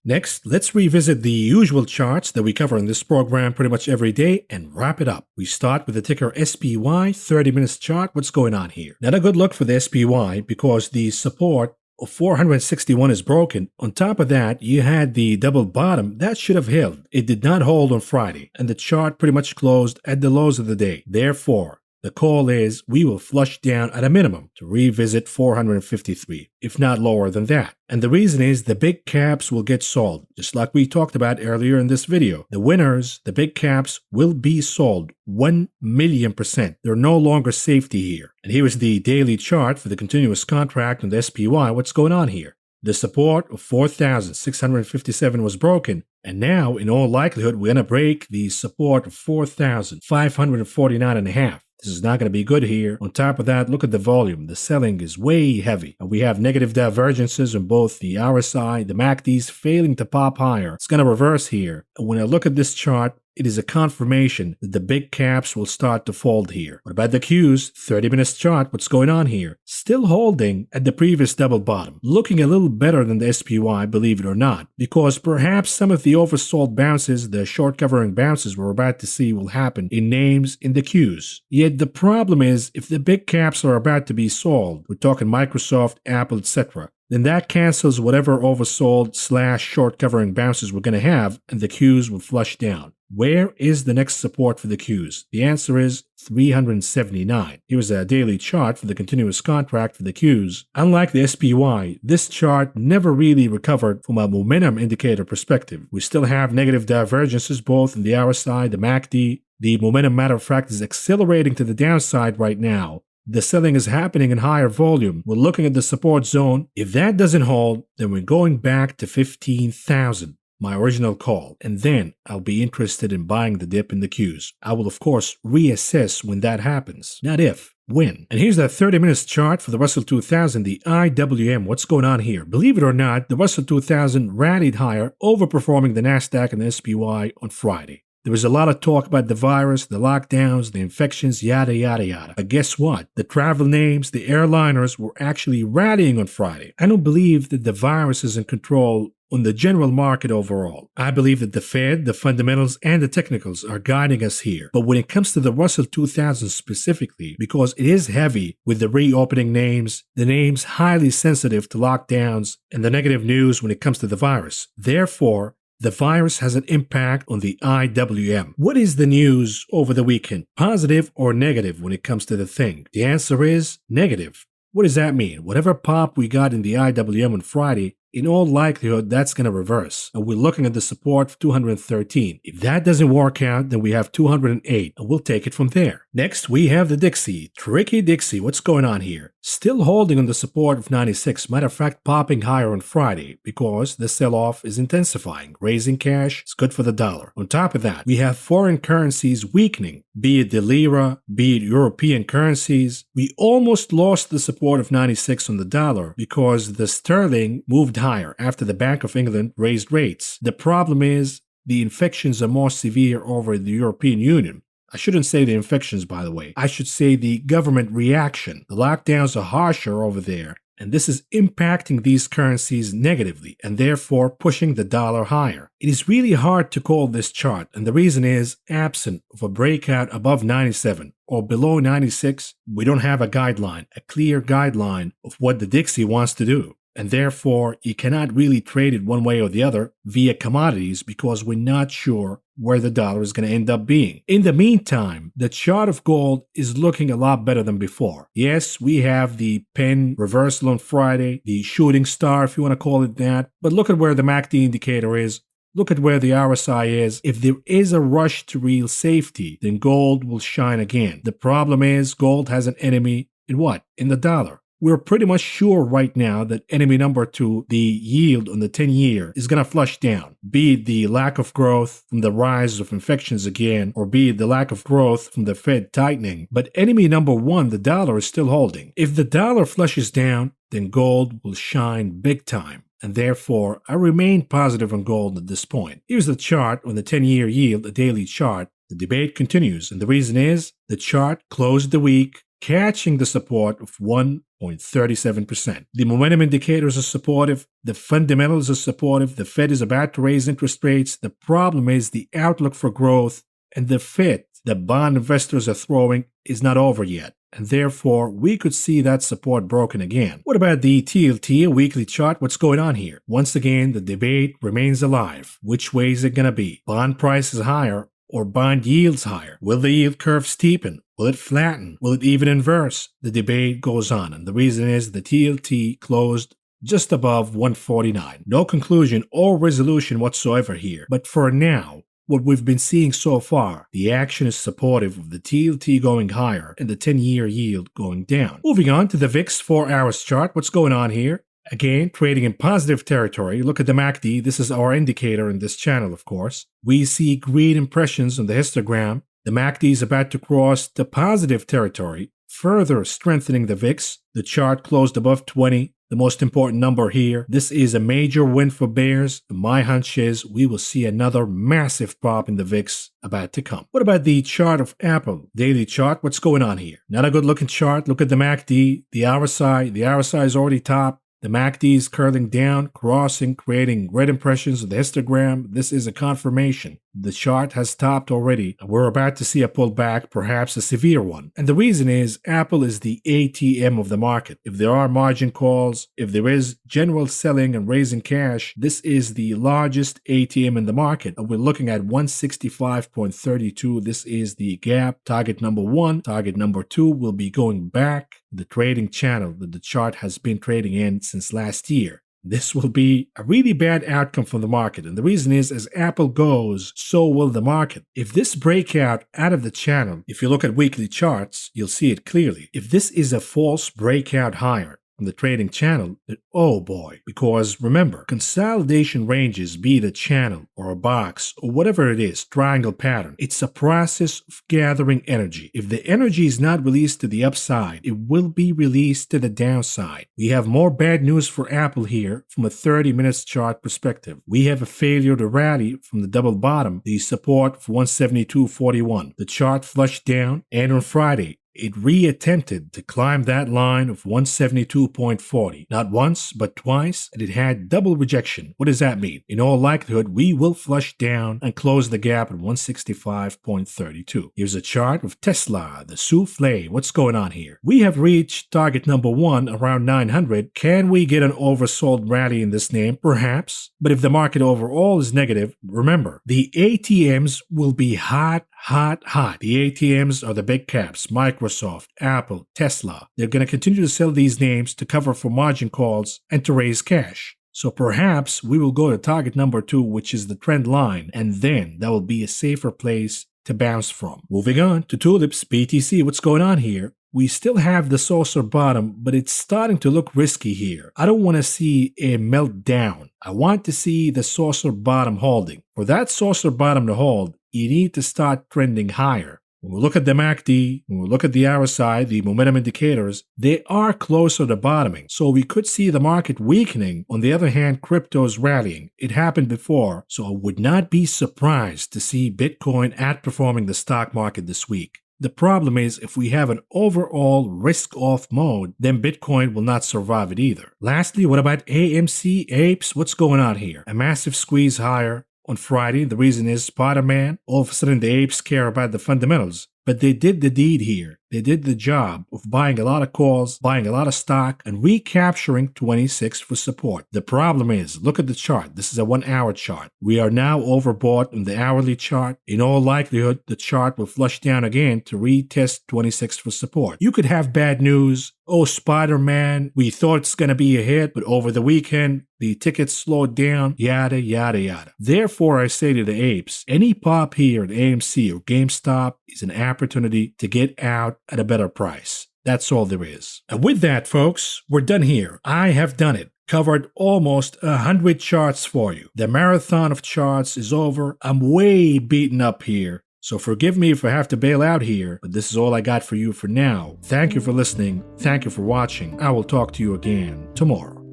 Next, let's revisit the usual charts that we cover in this program pretty much every day and wrap it up. We start with the ticker SPY 30 minutes chart. What's going on here? Not a good look for the SPY because the support of 461 is broken. On top of that, you had the double bottom that should have held. It did not hold on Friday, and the chart pretty much closed at the lows of the day. Therefore, the call is we will flush down at a minimum to revisit 453, if not lower than that. And the reason is the big caps will get sold, just like we talked about earlier in this video. The winners, the big caps, will be sold 1,000,000%. They're no longer safety here. And here is the daily chart for the continuous contract on the SPY. What's going on here? The support of 4,657 was broken, and now, in all likelihood, we're going to break the support of 4,549.5. This is not going to be good here. On top of that, look at the volume. The selling is way heavy. And we have negative divergences on both the RSI, the MACDs failing to pop higher. It's going to reverse here. And when I look at this chart, it is a confirmation that the big caps will start to fold here. What about the Qs? 30 minutes chart, what's going on here? Still holding at the previous double bottom. Looking a little better than the SPY, believe it or not, because perhaps some of the oversold bounces, the short covering bounces we're about to see will happen in names in the Qs. Yet the problem is, if the big caps are about to be sold, we're talking Microsoft, Apple, etc., then that cancels whatever oversold / short covering bounces we're going to have, and the Qs will flush down. Where is the next support for the Qs? The answer is 379. Here's a daily chart for the continuous contract for the Qs. Unlike the SPY, this chart never really recovered from a momentum indicator perspective. We still have negative divergences both in the RSI, the MACD. The momentum, matter of fact, is accelerating to the downside right now. The selling is happening in higher volume. We're looking at the support zone. If that doesn't hold, then we're going back to 15,000. My original call, and then I'll be interested in buying the dip in the Qs. I will of course reassess when that happens, not if, when. And here's that 30 minutes chart for the Russell 2000, the IWM. What's going on here? Believe it or not, the Russell 2000 rallied higher, overperforming the Nasdaq and the SPY on Friday. There was a lot of talk about the virus, the lockdowns, the infections, yada, yada, yada. But guess what? The travel names, the airliners were actually rallying on Friday. I don't believe that the virus is in control on the general market overall. I believe that the Fed, the fundamentals, and the technicals are guiding us here. But when it comes to the Russell 2000 specifically, because it is heavy with the reopening names, the names highly sensitive to lockdowns, and the negative news when it comes to the virus. Therefore, the virus has an impact on the IWM. What is the news over the weekend? Positive or negative when it comes to the thing? The answer is negative. What does that mean? Whatever pop we got in the IWM on Friday, in all likelihood, that's going to reverse. And we're looking at the support of 213. If that doesn't work out, then we have 208, and we'll take it from there. Next, we have the Dixie. Tricky Dixie, what's going on here? Still holding on the support of 96. Matter of fact, popping higher on Friday because the sell-off is intensifying. Raising cash is good for the dollar. On top of that, we have foreign currencies weakening, be it the lira, be it European currencies. We almost lost the support of 96 on the dollar because the sterling moved higher after the Bank of England raised rates. The problem is the infections are more severe over the European Union. I shouldn't say the infections, by the way. I should say the government reaction. The lockdowns are harsher over there, and this is impacting these currencies negatively and therefore pushing the dollar higher. It is really hard to call this chart, and the reason is absent of a breakout above 97 or below 96, we don't have a guideline, a clear guideline of what the Dixie wants to do. And therefore, you cannot really trade it one way or the other via commodities because we're not sure where the dollar is going to end up being. In the meantime, the chart of gold is looking a lot better than before. Yes, we have the pen reversal on Friday, the shooting star, if you want to call it that. But look at where the MACD indicator is. Look at where the RSI is. If there is a rush to real safety, then gold will shine again. The problem is gold has an enemy in what? In the dollar. We're pretty much sure right now that enemy number 2, the yield on the 10-year, is going to flush down. Be it the lack of growth from the rise of infections again, or be it the lack of growth from the Fed tightening. But enemy number 1, the dollar, is still holding. If the dollar flushes down, then gold will shine big time. And therefore, I remain positive on gold at this point. Here's the chart on the 10-year yield, a daily chart. The debate continues, and the reason is the chart closed the week catching the support of 1.37%. The momentum indicators are supportive. The fundamentals are supportive. The Fed is about to raise interest rates. The problem is the outlook for growth and the fit that bond investors are throwing is not over yet. And therefore, we could see that support broken again. What about the TLT, a weekly chart? What's going on here? Once again, the debate remains alive. Which way is it going to be? Bond prices higher or bond yields higher? Will the yield curve steepen? Will it flatten? Will it even inverse? The debate goes on, and the reason is the TLT closed just above 149. No conclusion or resolution whatsoever here. But for now, what we've been seeing so far, the action is supportive of the TLT going higher and the 10-year yield going down. Moving on to the VIX 4-hour chart. What's going on here? Again, trading in positive territory. Look at the MACD. This is our indicator in this channel, of course. We see green impressions on the histogram. The MACD is about to cross the positive territory, further strengthening the VIX. The chart closed above 20. The most important number here. This is a major win for bears. My hunch is we will see another massive pop in the VIX about to come. What about the chart of Apple? Daily chart. What's going on here? Not a good looking chart. Look at the MACD, the RSI. The RSI is already top. The MACD is curling down, crossing, creating red impressions of the histogram. This is a confirmation. The chart has topped already, and we're about to see a pullback, perhaps a severe one. And the reason is Apple is the ATM of the market. If there are margin calls, if there is general selling and raising cash, this is the largest ATM in the market. And we're looking at 165.32. This is the gap. Target number 1. Target number 2 will be going back the trading channel that the chart has been trading in since last year. This will be a really bad outcome for the market. And the reason is as Apple goes, so will the market. If this breakout out of the channel, if you look at weekly charts, you'll see it clearly. If this is a false breakout higher, from the trading channel, then oh boy. Because remember, consolidation ranges, be it a channel or a box or whatever it is, triangle pattern, it's a process of gathering energy. If the energy is not released to the upside, it will be released to the downside. We have more bad news for Apple here from a 30 minutes chart perspective. We have a failure to rally from the double bottom, the support for 172.41. The chart flushed down, and on Friday, it reattempted to climb that line of 172.40. Not once, but twice, and it had double rejection. What does that mean? In all likelihood, we will flush down and close the gap at 165.32. Here's a chart of Tesla, the souffle. What's going on here? We have reached target number 1 around 900. Can we get an oversold rally in this name? Perhaps. But if the market overall is negative, remember, the ATMs will be hot. The ATMs are the big caps, Microsoft, Apple, Tesla. They're going to continue to sell these names to cover for margin calls and to raise cash. So perhaps we will go to target number 2, which is the trend line, and then that will be a safer place to bounce from. Moving on to tulips, BTC, what's going on here? We still have the saucer bottom, but it's starting to look risky here. I don't want to see a meltdown. I want to see the saucer bottom holding. For that saucer bottom to hold, you need to start trending higher. When we look at the MACD, when we look at the RSI, the momentum indicators, they are closer to bottoming. So we could see the market weakening. On the other hand, crypto's rallying. It happened before, so I would not be surprised to see Bitcoin outperforming the stock market this week. The problem is, if we have an overall risk-off mode, then Bitcoin will not survive it either. Lastly, what about AMC, APES? What's going on here? A massive squeeze higher on Friday. The reason is Spider-Man. All of a sudden, the apes care about the fundamentals. But they did the deed here. They did the job of buying a lot of calls, buying a lot of stock, and recapturing 26 for support. The problem is, look at the chart. This is a 1-hour chart. We are now overbought on the hourly chart. In all likelihood, the chart will flush down again to retest 26 for support. You could have bad news. Oh, Spider-Man, we thought it's going to be a hit, but over the weekend, the tickets slowed down, yada, yada, yada. Therefore, I say to the apes, any pop here at AMC or GameStop is an opportunity to get out at a better price. That's all there is. And with that, folks, we're done here. I have done it. Covered almost 100 charts for you. The marathon of charts is over. I'm way beaten up here. So forgive me if I have to bail out here, but this is all I got for you for now. Thank you for listening. Thank you for watching. I will talk to you again tomorrow.